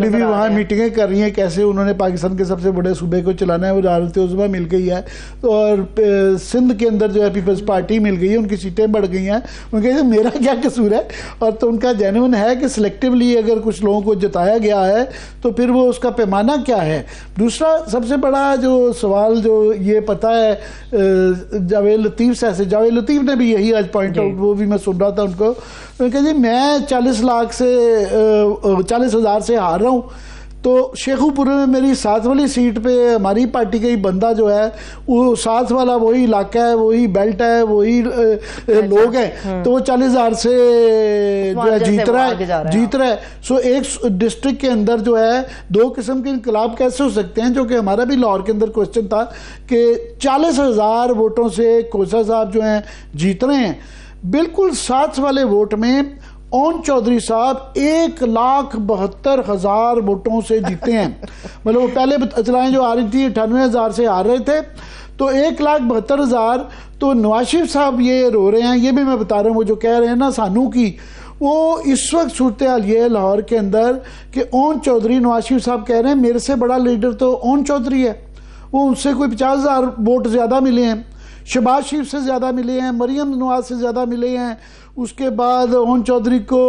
بی وہاں میٹنگیں کر رہی ہیں کیسے انہوں نے پاکستان کے سب سے بڑے صوبے کو چلانا ہے. وزارت عظمیٰ مل گئی ہے, اور سندھ کے اندر جو ہے پیپلز پارٹی مل گئی ہے, ان کی سیٹیں بڑھ گئی ہیں. ان کہ میرا کیا قصور ہے. اور تو ان کا جینون ہے کہ سلیکٹیولی اگر کچھ لوگوں کو جتایا گیا ہے تو پھر وہ اس کا پیمانہ کیا ہے. دوسرا سب سے بڑا جو سوال جو یہ پتا ہے جاوید لطیف سے, جاوید لطیف نے بھی یہی آج پوائنٹ آؤٹ, وہ بھی میں سن رہا تھا ان کو کہ جی میں 40,000 سے ہار رہا ہوں. تو شیخو پورے میں میری 7 والی سیٹ پہ ہماری پارٹی کا ہی بندہ جو ہے وہ 7 والا وہی علاقہ ہے, وہی بیلٹ ہے, وہی لوگ ہیں, تو وہ 40,000 سے جو ہے جیت رہا ہے. سو ایک ڈسٹرکٹ کے اندر جو ہے 2 قسم کے انقلاب کیسے ہو سکتے ہیں, جو کہ ہمارا بھی لاہور کے اندر کوسچن تھا کہ 40,000 ووٹوں سے کوسا صاحب جو ہیں جیت رہے ہیں. بالکل 7 والے ووٹ میں اون چودھری صاحب 1,72,000 ووٹوں سے جیتے ہیں. مطلب وہ پہلے چلائیں جو آ رہی تھی 98,000 سے ہار رہے تھے, تو 1,72,000. تو نواز شریف صاحب یہ رو رہے ہیں, یہ بھی میں بتا رہا ہوں, وہ جو کہہ رہے ہیں نا سانو کی, وہ اس وقت صورتحال یہ ہے لاہور کے اندر کہ اون چودھری, نواز شریف صاحب کہہ رہے ہیں میرے سے بڑا لیڈر تو اون چودھری ہے, وہ ان سے کوئی 50,000 ووٹ زیادہ ملے ہیں, شہباز شریف سے زیادہ ملے ہیں, مریم نواز سے زیادہ ملے ہیں, اس کے بعد اون چودھری کو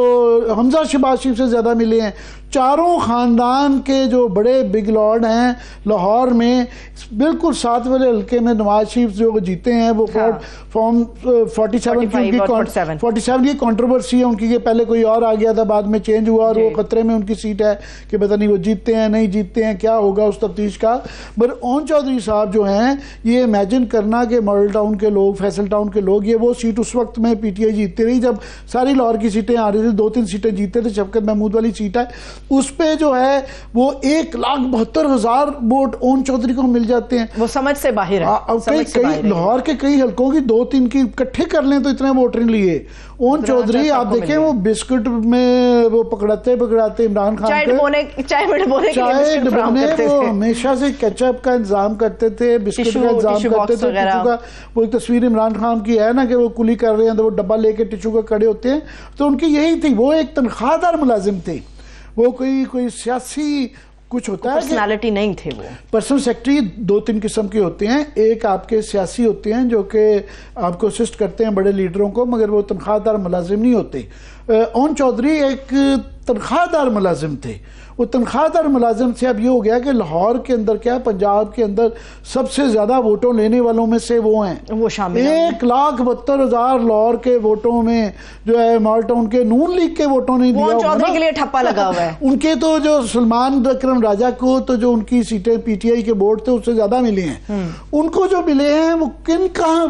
حمزہ شہباز شریف سے زیادہ ملے ہیں. چاروں خاندان کے جو بڑے بگ لارڈ ہیں لاہور میں, بالکل 7 والے حلقے میں نواز شریف جو جیتے ہیں. وہ فارم 47 یہ کنٹروورسی ہے ان کی, یہ پہلے کوئی اور آ گیا تھا, بعد میں چینج ہوا, اور وہ خطرے میں ان کی سیٹ ہے کہ پتہ نہیں وہ جیتتے ہیں نہیں جیتتے ہیں, کیا ہوگا اس تفتیش کا. پر اون چودھری صاحب جو ہیں, یہ امیجن کرنا کہ ماڈل ٹاؤن کے لوگ, فیصل ٹاؤن کے لوگ, یہ وہ سیٹ اس وقت میں پی ٹی آئی جیتتی رہی گئی جب ساری لاہور کی سیٹیں آ رہی تھی, 2-3 سیٹیں جیتے تھے, شفقت محمود والی سیٹ ہے, اس پہ جو ہے وہ 1,72,000 ووٹ اون چودھری کو مل جاتے ہیں. وہ سمجھ سے باہر ہے. لاہور کے کئی حلقوں کی 2-3 کی اکٹھے کر لیں تو اتنے ووٹ نہیں لیے. اون چودھری آپ دیکھیں وہ بسکٹ میں وہ پکڑاتے عمران خان چائے ڈبونے وہ ہمیشہ سے کیچپ کا انتظام کرتے تھے, بسکٹ کا انتظام کرتے تھے. ٹشو کا وہ ایک تصویر عمران خان کی ہے نا کہ وہ کلی کر رہے ہیں تو وہ ڈبہ لے کے ٹشو کا کھڑے ہوتے ہیں, تو ان کی یہی تھی. وہ ایک تنخواہ دار ملازم تھے, وہ کوئی سیاسی کچھ ہوتا ہے, پرسنالٹی نہیں تھے. وہ پرسنل سیکرٹری 2-3 قسم کے ہوتے ہیں. ایک آپ کے سیاسی ہوتے ہیں جو کہ آپ کو اسسٹ کرتے ہیں بڑے لیڈروں کو, مگر وہ تنخواہ دار ملازم نہیں ہوتے. اون چودھری ایک تنخواہ دار ملازم تھے. وہ تنخواہ دار ملازم سے اب یہ ہو گیا کہ لاہور کے اندر کیا پنجاب کے اندر سب سے زیادہ ووٹوں لینے والوں میں سے وہ ہیں. وہ شامل 1,72,000 لاہور کے ووٹوں میں جو ہے مال ٹاؤن کے نون لیگ کے ووٹوں نے دیا. چودھری کے لیے ٹھپا لگا ہوا ہے. ان کے تو جو سلمان اکرم راجہ کو تو جو ان کی سیٹیں پی ٹی آئی کے بورڈ تھے اس سے زیادہ ملے ہیں. ان کو جو ملے ہیں وہ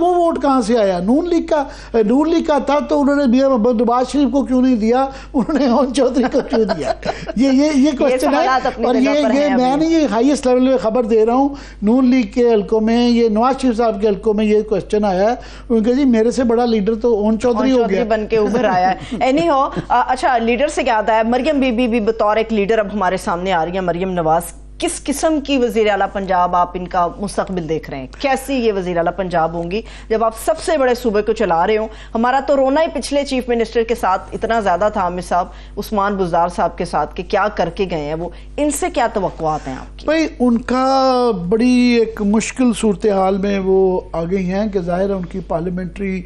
وہ ووٹ کہاں سے آیا؟ نون لیگ کا تھا تو انہوں نے میاں نواز شریف کو کیوں نہیں دیا, انہوں نے اون چودھری کو کیوں دیا؟ یہ کوشچن ہے. اور یہ میں نہیں یہ ہائیسٹ لیول میں خبر دے رہا ہوں, نون لیگ کے حلقوں میں, یہ نواز شریف صاحب کے حلقوں میں یہ کوشچن آیا ہے. ان کے جی میرے سے بڑا لیڈر تو اون چودھری ہو گیا, بن کے ابھر آیا ہے. اینی ہو, اچھا لیڈر سے کیا آتا ہے؟ مریم بی بی بھی بطور ایک لیڈر اب ہمارے سامنے آ رہی ہیں. مریم نواز, کس قسم کی وزیر اعلیٰ پنجاب آپ ان کا مستقبل دیکھ رہے ہیں؟ کیسی یہ وزیر اعلیٰ پنجاب ہوں گی جب آپ سب سے بڑے صوبے کو چلا رہے ہوں؟ ہمارا تو رونا ہی پچھلے چیف منسٹر کے ساتھ اتنا زیادہ تھا, عامر صاحب عثمان بزدار صاحب کے ساتھ, کہ کیا کر کے گئے ہیں وہ. ان سے کیا توقعات ہیں آپ کی؟ بھائی ان کا بڑی ایک مشکل صورتحال میں وہ آ گئی ہیں کہ ظاہر ہے ان کی پارلیمنٹری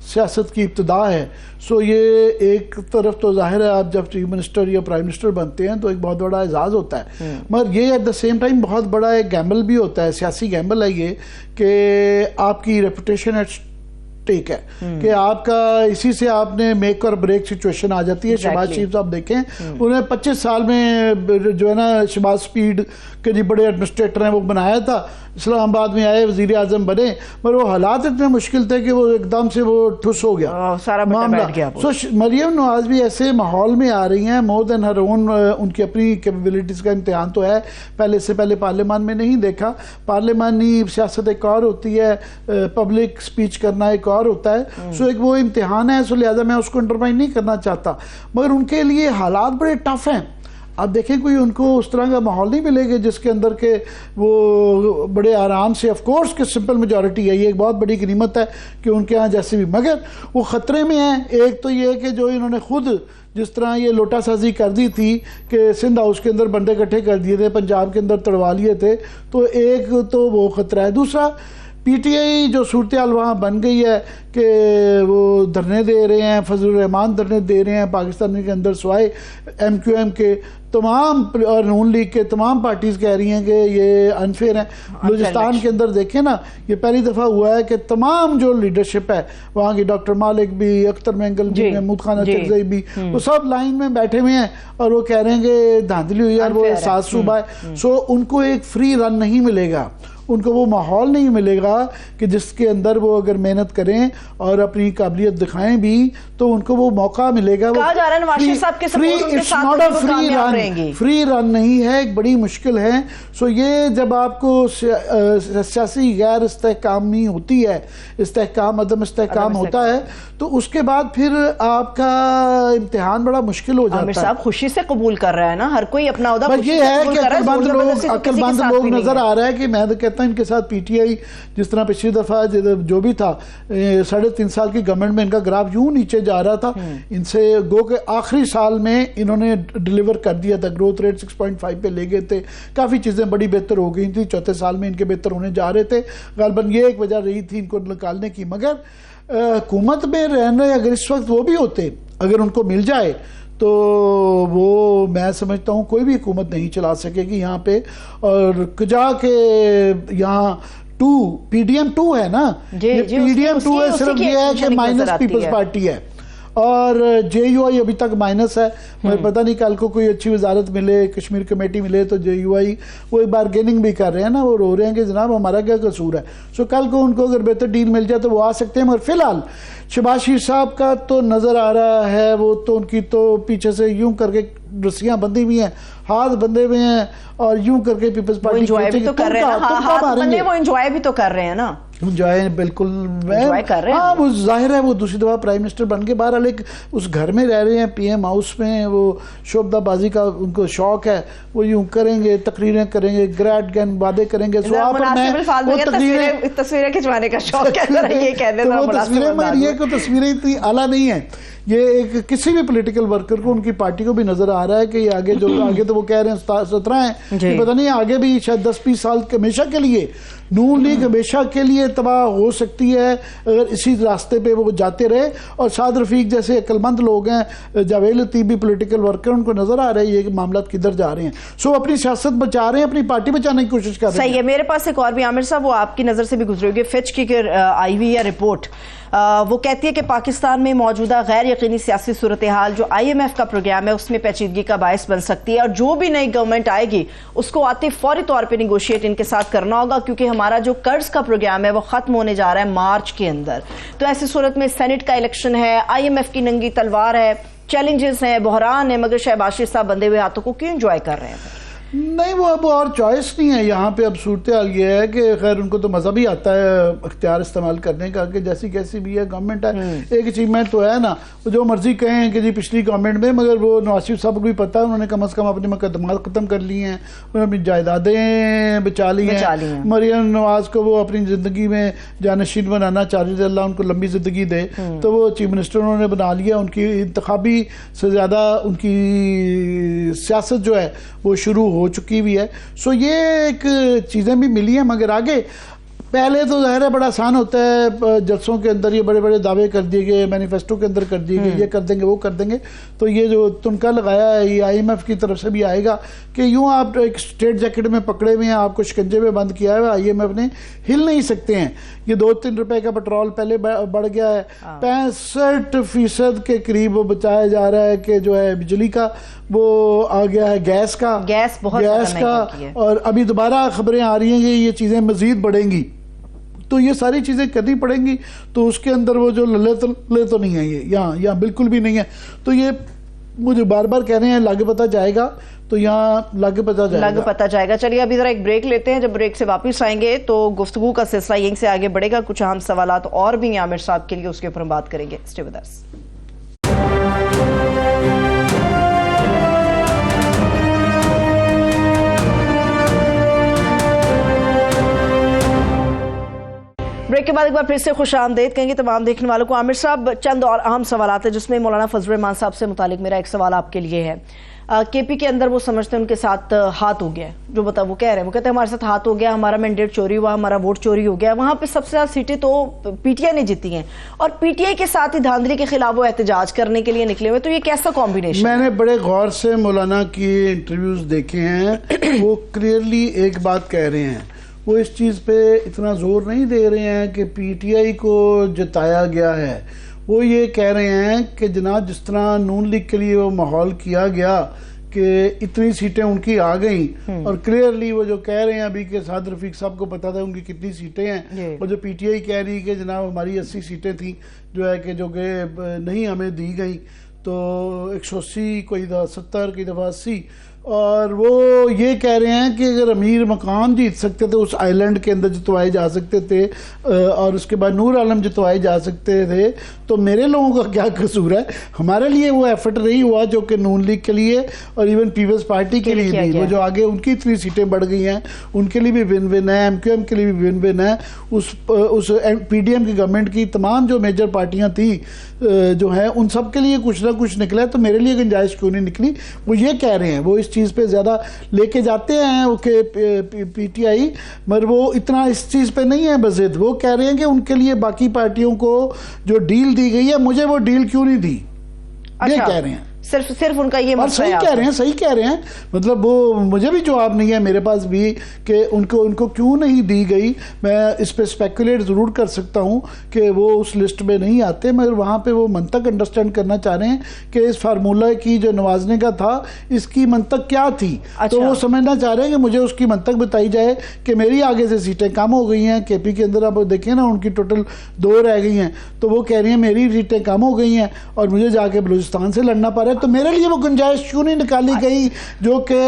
سیاست کی ابتدا ہے. سو یہ ایک طرف تو ظاہر ہے آپ جب چیف منسٹر یا پرائم منسٹر بنتے ہیں تو ایک بہت بڑا اعزاز ہوتا ہے, مگر یہ ایٹ دا سیم ٹائم بہت بڑا ایک گیمبل بھی ہوتا ہے, سیاسی گیمبل ہے یہ, کہ آپ کی ریپوٹیشن ایٹ ٹیک ہے, کہ آپ کا اسی سے آپ نے میک اور بریک سچویشن آ جاتی ہے. شہباز شریف صاحب دیکھیں, انہیں 25 سال میں جو ہے نا شہباز سپیڈ کے جی بڑے ایڈمنسٹریٹر ہیں وہ بنایا تھا, اسلام آباد میں آئے, وزیر اعظم بنے, مگر وہ حالات اتنے مشکل تھے کہ وہ ایک دم سے وہ ٹھس ہو گیا, سارا بیٹھ گیا. سو مریم نواز بھی ایسے ماحول میں آ رہی ہیں, مور دین ہر اون, ان کی اپنی کیپیبلٹیز کا امتحان تو ہے. پہلے سے پہلے پارلیمان میں نہیں دیکھا, پارلیمانی سیاست ایک اور ہوتی ہے, پبلک سپیچ کرنا ایک اور ہوتا ہے. سو ایک وہ امتحان ہے, سو لہٰذا میں اس کو انٹرمائن نہیں کرنا چاہتا, مگر ان کے لیے حالات بڑے ٹف ہیں. آپ دیکھیں کوئی ان کو اس طرح کا ماحول نہیں ملے گا جس کے اندر کہ وہ بڑے آرام سے, آف کورس کہ سمپل میجورٹی ہے, یہ ایک بہت بڑی غنیمت ہے کہ ان کے ہاں جیسے بھی, مگر وہ خطرے میں ہیں. ایک تو یہ کہ جو انہوں نے خود جس طرح یہ لوٹا سازی کر دی تھی کہ سندھ ہاؤس کے اندر بندے اکٹھے کر دیے تھے, پنجاب کے اندر تڑوا لیے تھے, تو ایک تو وہ خطرہ ہے. دوسرا پی ٹی آئی جو صورتحال وہاں بن گئی ہے کہ وہ دھرنے دے رہے ہیں, فضل الرحمان دھرنے دے رہے ہیں پاکستان کے اندر, سوائے ایم کیو ایم کے تمام اور نون لیگ کے تمام پارٹیز کہہ رہی ہیں کہ یہ انفیئر ہیں. بلوچستان کے اندر دیکھیں نا, یہ پہلی دفعہ ہوا ہے کہ تمام جو لیڈرشپ ہے وہاں کی, ڈاکٹر مالک بھی, اختر مینگل بھی, محمود خان اچکزئی بھی, وہ سب لائن میں بیٹھے ہوئے ہیں اور وہ کہہ رہے ہیں کہ دھاندلی ہوئی, اور وہ احساس صوبہ ہے. سو ان کو ایک فری رن نہیں ملے گا, ان کو وہ ماحول نہیں ملے گا کہ جس کے اندر وہ اگر محنت کریں اور اپنی قابلیت دکھائیں بھی تو ان کو وہ موقع ملے گا. کہا جا رہا ہے نواز شریف صاحب کے سپورٹ ان کے ساتھ وہ کامیاب رہیں گی. فری رن نہیں ہے, ایک بڑی مشکل ہے. سو یہ جب آپ کو سیاسی غیر استحکامی ہوتی ہے, استحکام عدم استحکام ہوتا ہے, تو اس کے بعد پھر آپ کا امتحان بڑا مشکل ہو جاتا ہے. عامر صاحب خوشی سے قبول کر رہا ہے نا, ہر کوئی اپنا عہدہ خوشی سے قبول کر رہا ہے. عقل مند لوگ نظر آ رہا ہے کہ میں تو کہتا ہوں ان کے ساتھ پی ٹی آئی جس طرح پچھلی دفعہ جو بھی تھا 3.5 سال کی گورنمنٹ میں ان کا گراف یوں نیچے جا رہا تھا, ان سے گو کہ آخری سال میں انہوں نے ڈیلیور کر دیا تھا, گروتھ ریٹ 6.5 پہ لے گئے تھے, کافی چیزیں بڑی بہتر ہو گئی تھی, چوتھے سال میں ان کے بہتر ہونے جا رہے تھے. غالباً یہ ایک وجہ رہی تھی ان کو نکالنے کی. مگر حکومت میں رہنے اگر اس وقت وہ بھی ہوتے, اگر ان کو مل جائے تو وہ میں سمجھتا ہوں کوئی بھی حکومت نہیں چلا سکے گی یہاں پہ. اور کجا کے یہاں پی ڈی ایم 2 ہے نا, پی ڈی ایم 2 ہے, صرف یہ ہے کہ مائنس پیپلز پارٹی ہے, اور JUI ابھی تک مائنس ہے. مگر پتہ نہیں کل کو کوئی اچھی وزارت ملے, کشمیر کمیٹی ملے تو JUI وہ بارگیننگ بھی کر رہے ہیں نا, وہ رو رہے ہیں کہ جناب ہمارا کیا قصور ہے. سو کل کو ان کو اگر بہتر ڈیل مل جائے تو وہ آ سکتے ہیں. مگر فی الحال شہباز شریف صاحب کا تو نظر آ رہا ہے, وہ تو ان کی تو پیچھے سے یوں کر کے رسیاں بندی ہوئی ہیں, ہاتھ بندے ہوئے ہیں, اور یوں کر کے پیپلز پارٹی انجوائے بھی تو کر رہے ہیں نا, ہاتھ بندے وہ انجوائے بھی تو کر رہے ہیں نا, انجوائے بالکل کر رہے ہیں. ہاں وہ ظاہر ہے وہ دوسری دفعہ پرائم منسٹر بن کے باہر ایک اس گھر میں رہ رہے ہیں, PM ہاؤس میں, وہ شوبدہ بازی کا ان کو شوق ہے, وہ یوں کریں گے, تقریریں کریں گے, گریٹ گن وعدے کریں گے. تصویریں کھنچوانے کا شوق ہے, یہ کہہ دیں وہ تصویریں, مگر یہ کوئی تصویریں اتنی اعلیٰ نہیں ہیں. یہ ایک کسی بھی پولیٹیکل ورکر کو ان کی پارٹی کو بھی نظر آ رہا ہے کہ یہ آگے جو آگے تو وہ کہہ رہے ہیں 17 ہیں, کہ پتہ نہیں آگے بھی شاید 10-20 سال ہمیشہ کے لیے نون لیگ ہمیشہ کے لیے تباہ ہو سکتی ہے اگر اسی راستے پہ وہ جاتے رہے. اور شاد رفیق جیسے عقل مند لوگ ہیں, جاوید لطیف بھی پولیٹیکل ورکر, ان کو نظر آ رہا ہے یہ معاملات کدھر جا رہے ہیں. سو اپنی سیاست بچا رہے ہیں, اپنی پارٹی بچانے کی کوشش کر رہے ہیں. صحیح ہے. میرے پاس ایک اور بھی عامر صاحب, وہ آپ کی نظر سے بھی گزرے ہوگی, فچ کی آئی ہوئی ہے رپورٹ, وہ کہتی ہے کہ پاکستان میں موجودہ غیر یقینی سیاسی صورتحال جو IMF کا پروگرام ہے اس میں پیچیدگی کا باعث بن سکتی ہے, اور جو بھی نئی گورنمنٹ آئے گی اس کو آتے فوری طور پہ نیگوشیٹ ان کے ساتھ کرنا ہوگا, کیونکہ ہمارا جو قرض کا پروگرام ہے وہ ختم ہونے جا رہا ہے مارچ کے اندر. تو ایسی صورت میں سینٹ کا الیکشن ہے, IMF کی ننگی تلوار ہے, چیلنجز ہیں, بحران ہے, مگر شہباز شریف صاحب بندے ہوئے ہاتھوں کو کیوں انجوائے کر رہے ہیں؟ نہیں, وہ اب اور چوائس نہیں ہے یہاں پہ. اب صورتحال یہ ہے کہ خیر ان کو تو مزہ بھی آتا ہے اختیار استعمال کرنے کا, کہ جیسی کیسی بھی ہے گورنمنٹ ہے. ایک اچیومنٹ تو ہے نا, وہ جو مرضی کہیں کہ جی پچھلی گورنمنٹ میں, مگر وہ نواز شریف صاحب کو بھی پتہ ہے انہوں نے کم از کم اپنے مقدمات ختم کر لی ہیں, انہوں نے اپنی جائیدادیں بچا لی ہیں. مریم نواز کو وہ اپنی زندگی میں جانشین بنانا چاہ رہے تھے, اللہ ان کو لمبی زندگی دے, تو وہ چیف منسٹر انہوں نے بنا لیا. ان کی انتخابی سے زیادہ ان کی سیاست جو ہے وہ شروع ہو چکی بھی ہے. سو یہ ایک چیزیں بھی ملی ہیں. مگر آگے پہلے تو ظاہر ہے بڑا آسان ہوتا ہے, جلسوں کے اندر یہ بڑے بڑے دعوے کر دیے گئے, مینیفیسٹو کے اندر کر دیے گئے, یہ کر دیں گے وہ کر دیں گے. تو یہ جو تنکا لگایا ہے یہ IMF کی طرف سے بھی آئے گا کہ یوں آپ ایک اسٹریٹ جیکٹ میں پکڑے ہوئے ہیں, آپ کو شکنجے میں بند کیا ہے, IMF نے ہل نہیں سکتے ہیں. یہ 2-3 روپے کا پیٹرول پہلے بڑھ گیا ہے, 65% کے قریب وہ بچایا جا رہا ہے کہ جو ہے بجلی کا وہ آ گیا ہے, گیس کا, اور ابھی دوبارہ خبریں آ رہی ہیں کہ یہ چیزیں مزید بڑھیں گی. تو یہ ساری چیزیں کرنی پڑیں گی. تو اس کے اندر وہ جو للے تو نہیں ہے, یہ یہاں بالکل بھی نہیں ہے. تو یہ مجھے بار بار کہہ رہے ہیں لگ پتہ جائے گا, تو یہاں لگ پتہ جائے گا. چلیے ابھی ذرا ایک بریک لیتے ہیں, جب بریک سے واپس آئیں گے تو گفتگو کا سلسلہ یہیں سے آگے بڑھے گا. کچھ اہم سوالات اور بھی ہیں عامر صاحب کے لیے, اس کے اوپر ہم بات کریں گے. Stay with us. بریک کے بعد ایک بار پھر سے خوش آمدید کہیں گے تمام دیکھنے والوں کو. عامر صاحب, چند اور اہم سوالات ہیں جس میں مولانا فضل الرحمان صاحب سے متعلق میرا ایک سوال آپ کے لیے ہے. KP کے اندر وہ سمجھتے ہیں ان کے ساتھ ہاتھ ہو گیا ہے, جو وہ کہہ رہے ہیں, وہ کہتے ہیں ہمارے ساتھ ہاتھ ہو گیا, ہمارا مینڈیٹ چوری ہوا, ہمارا ووٹ چوری ہو گیا. وہاں پہ سب سے زیادہ سیٹیں تو PTI نے جیتی ہیں, اور PTI کے ساتھ ہی دھاندلی کے خلاف وہ احتجاج کرنے کے لیے نکلے ہوئے. تو یہ کیسا کمبینیشن؟ میں نے بڑے غور سے مولانا کی انٹرویوز دیکھے ہیں, وہ کلیئرلی ایک بات کہہ رہے ہیں, وہ اس چیز پہ اتنا زور نہیں دے رہے ہیں کہ PTI کو جتایا گیا ہے. وہ یہ کہہ رہے ہیں کہ جناب جس طرح نون لیگ کے لیے وہ ماحول کیا گیا کہ اتنی سیٹیں ان کی آ گئیں, اور کلیئرلی وہ جو کہہ رہے ہیں ابھی کہ سعد رفیق صاحب کو پتا تھا ان کی کتنی سیٹیں ہیں, اور جو PTI کہہ رہی کہ جناب ہماری 80 سیٹیں تھیں جو ہے کہ جو کہ نہیں ہمیں دی گئی, تو 180 کوئی دفعہ 70 کوئی دفعہ 80. اور وہ یہ کہہ رہے ہیں کہ اگر امیر مکان جیت سکتے تھے اس آئی لینڈ کے اندر جتوائے جا سکتے تھے, اور اس کے بعد نور عالم جتوائے جا سکتے تھے, تو میرے لوگوں کا کیا قصور ہے؟ ہمارے لیے وہ ایفرٹ نہیں ہوا جو کہ نون لیگ کے لیے اور ایون پیپلز پارٹی کے لیے بھی, وہ جو آگے ان کی 3 سیٹیں بڑھ گئی ہیں ان کے لیے بھی ون ون ہے, MQM کے لیے بھی ون ون ہے. اس PDM کی گورنمنٹ کی تمام جو میجر پارٹیاں تھیں جو ہیں ان سب کے لیے کچھ نہ کچھ نکلا ہے, تو میرے لیے گنجائش کیوں نہیں نکلی؟ وہ یہ کہہ رہے ہیں, وہ اس چیز پہ زیادہ لے کے جاتے ہیں کہ PTI, مگر وہ اتنا اس چیز پہ نہیں ہے بضد. وہ کہہ رہے ہیں کہ ان کے لیے باقی پارٹیوں کو جو ڈیل دی گئی ہے, مجھے وہ ڈیل کیوں نہیں دی, یہ کہہ رہے ہیں. صرف ان کا یہ اور مسئلہ صحیح کہہ رہے ہیں، صحیح کہہ رہے ہیں. مطلب وہ مجھے بھی جواب نہیں ہے میرے پاس بھی کہ ان کو کیوں نہیں دی گئی. میں اس پہ اسپیکولیٹ ضرور کر سکتا ہوں کہ وہ اس لسٹ میں نہیں آتے، مگر وہاں پہ وہ منطق انڈرسٹینڈ کرنا چاہ رہے ہیں کہ اس فارمولہ کی جو نوازنے کا تھا اس کی منطق کیا تھی. تو وہ سمجھنا چاہ رہے ہیں کہ مجھے اس کی منطق بتائی جائے کہ میری آگے سے سیٹیں کم ہو گئی ہیں. کے پی کے اندر اب دیکھیں نا ان کی ٹوٹل 2 رہ گئی ہیں، تو وہ کہہ رہی ہیں میری سیٹیں کم ہو گئی ہیں اور مجھے جا کے بلوچستان سے لڑنا پڑ رہا ہے. تو میرے لیے وہ گنجائش کیوں نہیں نکالی گئی جو کہ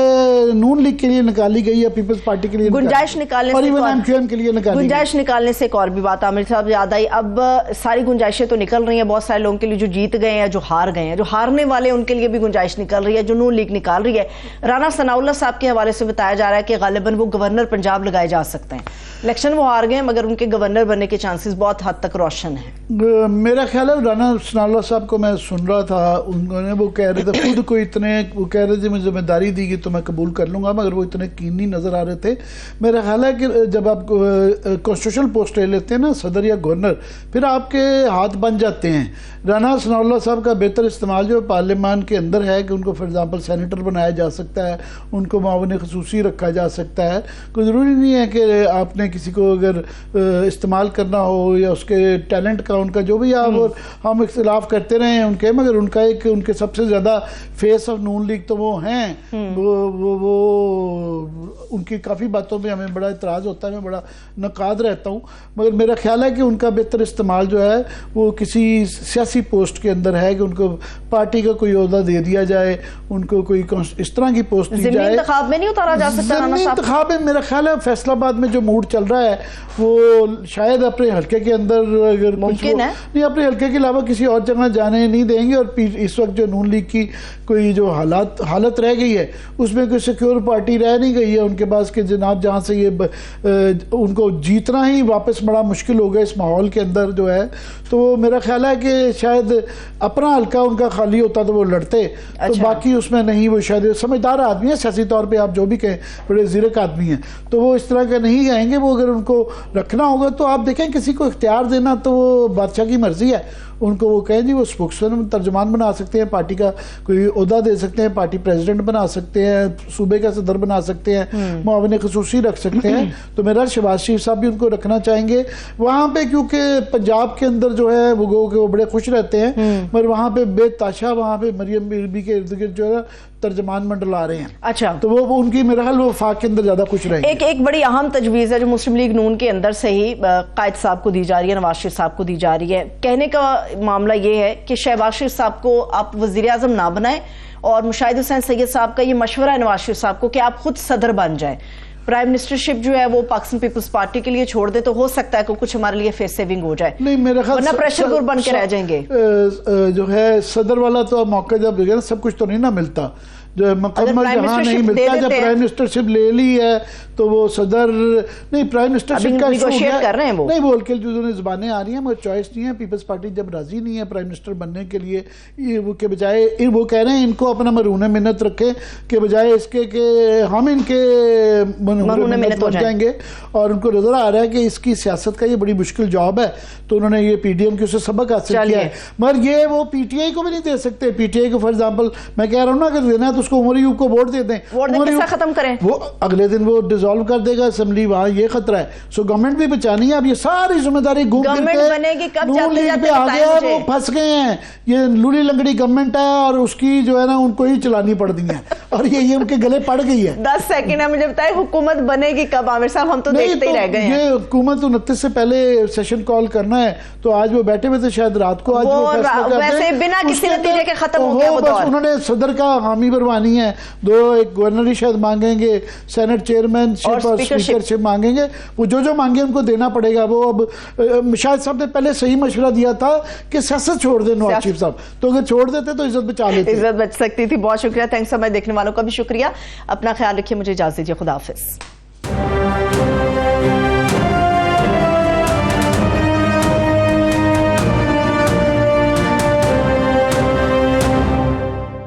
نون لیگ کے لیے نکالی گئی یا پیپلز پارٹی کے لیے گنجائش نکالنے اور ایون ایم کیو ایم کے لیے نکالی گئی. گنجائش نکالنے سے ایک اور بھی بات عامر صاحب یاد آئی. اب ساری گنجائشیں تو نکل رہی ہیں بہت سارے لوگوں کے لیے جو جیت گئے ہیں، جو ہار گئے ہیں، جو ہارنے والے ان کے لیے بھی گنجائش نکل رہی ہے، جو نون لیگ نکال رہی ہے. رانا ثناء اللہ صاحب کے حوالے سے بتایا جا رہا ہے کہ غالباً وہ گورنر پنجاب لگائے جا سکتے ہیں. الیکشن وہ ہار گئے ہیں مگر ان کے گورنر بننے کے چانسز بہت حد تک روشن ہیں. میرا خیال ہے رانا ثناء اللہ صاحب کو میں سن رہا تھا، انہوں نے وہ کہہ رہے تھے خود کو اتنے، وہ کہہ رہے تھے مجھے ذمہ داری دی گئی تو میں قبول کر لوں گا، مگر وہ اتنے کین نہیں نظر آ رہے تھے. میرا خیال ہے کہ جب آپ کانسٹیٹیوشنل پوسٹ لے لیتے ہیں نا، صدر یا گورنر، پھر آپ کے ہاتھ بن جاتے ہیں. رانا ثناء اللہ صاحب کا بہتر استعمال جو پارلیمان کے اندر ہے کہ ان کو فار ایگزامپل سینیٹر بنایا جا سکتا ہے، ان کو معاون خصوصی رکھا جا سکتا ہے. کوئی ضروری نہیں ہے کہ آپ نے کسی کو اگر استعمال کرنا ہو یا اس کے ٹیلنٹ کا، ان کا جو بھی آپ اور ہم اختلاف کرتے رہے ہیں ان کے، مگر ان کا ایک ان کے سب سے زیادہ فیس آف نون لیگ تو وہ ہیں. وہ ان کی کافی باتوں پہ ہمیں بڑا اعتراض ہوتا ہے، میں بڑا نقاد رہتا ہوں، مگر میرا خیال ہے کہ ان کا بہتر استعمال جو ہے وہ کسی سیاسی پوسٹ کے اندر ہے کہ ان کو پارٹی کا کوئی عہدہ دے دیا جائے، ان کو کوئی اس طرح کی پوسٹ دی جائے. ضمنی انتخاب میں نہیں اتارا جا سکتا رانا صاحب؟ انتخاب میں میرا خیال ہے فیصل آباد میں جو موڈ چل رہا ہے وہ شاید اپنے حلقے کے اندر اگر ممکن ہے نہیں، اپنے حلقے کے علاوہ کسی اور جگہ جانے نہیں دیں گے. اور اس وقت جو نون لیگ کی کوئی جو حالت رہ گئی ہے اس میں کوئی سیکیور پارٹی رہ نہیں گئی ہے ان کے پاس کہ جناب جہاں سے یہ ان کو جیتنا ہی واپس بڑا مشکل ہو گیا اس ماحول کے اندر جو ہے. تو میرا خیال ہے کہ شاید اپنا حلقہ ان کا خالی ہوتا تو وہ لڑتے. تو باقی اس میں نہیں، وہ شاید سمجھدار آدمی ہے سیاسی طور پہ، آپ جو بھی کہیں بڑے زیرک آدمی ہیں، تو وہ اس طرح کے نہیں آئیں گے. وہ اگر ان کو رکھنا ہوگا تو آپ دیکھیں کسی کو اختیار دینا تو وہ بادشاہ کی مرضی ہے. ان کو وہ کہیں جی وہ اسپوکسمین ترجمان بنا سکتے ہیں، پارٹی کا کوئی عہدہ دے سکتے ہیں، پارٹی پریزیڈنٹ بنا سکتے ہیں، صوبے کا صدر بنا سکتے ہیں، معاون خصوصی رکھ سکتے ہیں. تو میرا شہباز شریف صاحب بھی ان کو رکھنا چاہیں گے وہاں پہ، کیونکہ پنجاب کے اندر جو ہے وہ گو کہ وہ بڑے خوش رہتے ہیں، مگر وہاں پہ بے تاشا وہاں پہ مریم بی کے ارد گرد جو ہے ترجمان منڈل آ رہے ہیں. اچھا، تو وہ ان کی میرا خیال وہ وفاق کے اندر زیادہ خوش رہیں گے. ایک بڑی اہم تجویز ہے جو مسلم لیگ نون کے اندر سے ہی قائد صاحب کو دی جا رہی ہے، نواز شریف صاحب کو دی جا رہی ہے. کہنے کا معاملہ یہ ہے کہ شہباز شریف صاحب کو آپ وزیر اعظم نہ بنائیں، اور مشاہد حسین سید صاحب کا یہ مشورہ ہے نواز شریف صاحب کو کہ آپ خود صدر بن جائیں. پرائم منسٹرشپ جو ہے وہ پاکستان پیپلز پارٹی کے لیے چھوڑ دے تو ہو سکتا ہے کہ کچھ ہمارے لیے فیس سیونگ ہو جائے. نہیں میرا خیال ورنہ پریشر گروپ بن کے رہ جائیں گے. جو ہے صدر والا تو موقع جب دیکھیں سب کچھ تو نہیں نہ ملتا، جو مکمل جہاں نہیں ملتا. جب پرائم منسٹرشپ لے لی ہے تو وہ صدر نہیں، پرائم منسٹرشپ کا ایشو کر رہے ہیں وہ نہیں بول کے جو زبانیں آ رہی ہیں مگر چوائس نہیں ہے. پیپلز پارٹی جب راضی نہیں ہے پرائم منسٹر بننے کے لیے، وہ کے بجائے وہ کہہ رہے ہیں ان کو اپنا مرہون منت رکھے کہ بجائے اس کے کہ ہم ان کے مرہون منت بن جائیں گے. اور ان کو نظر آ رہا ہے کہ اس کی سیاست کا یہ بڑی مشکل جاب ہے، تو انہوں نے یہ پی ڈی ایم کے اسے سبق حاصل کیا ہے. مگر یہ وہ پی ٹی آئی کو بھی نہیں دے سکتے. پی ٹی آئی کو فار ایگزامپل میں کہہ رہا ہوں نا اگر دینا ہے تو اس کو عمر ایوب کو ووٹ دے دیں، ختم کریں، وہ اگلے دن وہ ڈیزالو کر دے گا اسمبلی. وہاں یہ خطرہ ہے. سو گورنمنٹ بھی بچانی ہے. اب یہ ساری ذمہ داری نون لیگ پہ آ گیا، وہ پھنس گئے ہیں. یہ لولی لنگڑی گورنمنٹ ہے اور اس کی جو ہے نا ان کو ہی چلانی پڑ دی ہے اور یہ ان کے گلے پڑ گئی ہے. 10 سیکنڈ ہے مجھے بتائیں حکومت بنے گی کب عامر صاحب؟ ہم تو دیکھتے ہی رہ گئے ہیں. یہ حکومت 29 سے پہلے سیشن کال کرنا ہے تو آج وہ بیٹھے ہوئے تھے شاید رات کو، آج وہ فیصلہ ویسے بنا کسی نتیجے کے ختم ہو گیا وہ دور. انہوں نے صدر کا حامی بھروانی ہے، ایک گورنر ہی شاید مانگیں گے، سینٹ چیئرمین شپ اور اسپیکر شپ مانگیں گے. وہ جو مانگے ان کو دینا پڑے گا. وہ اب مشاہد صاحب نے پہلے صحیح مشورہ دیا تھا کہ سیاست چھوڑ دیں نواز شریف صاحب، تو اگر چھوڑ دیتے تو عزت بچا لیتے، عزت بچ سکتی تھی. بہت شکریہ. تھینکس. ہمارے دیکھنے والوں کا بھی شکریہ. اپنا خیال رکھیے. مجھے اجازت دیجیے. خدا حافظ.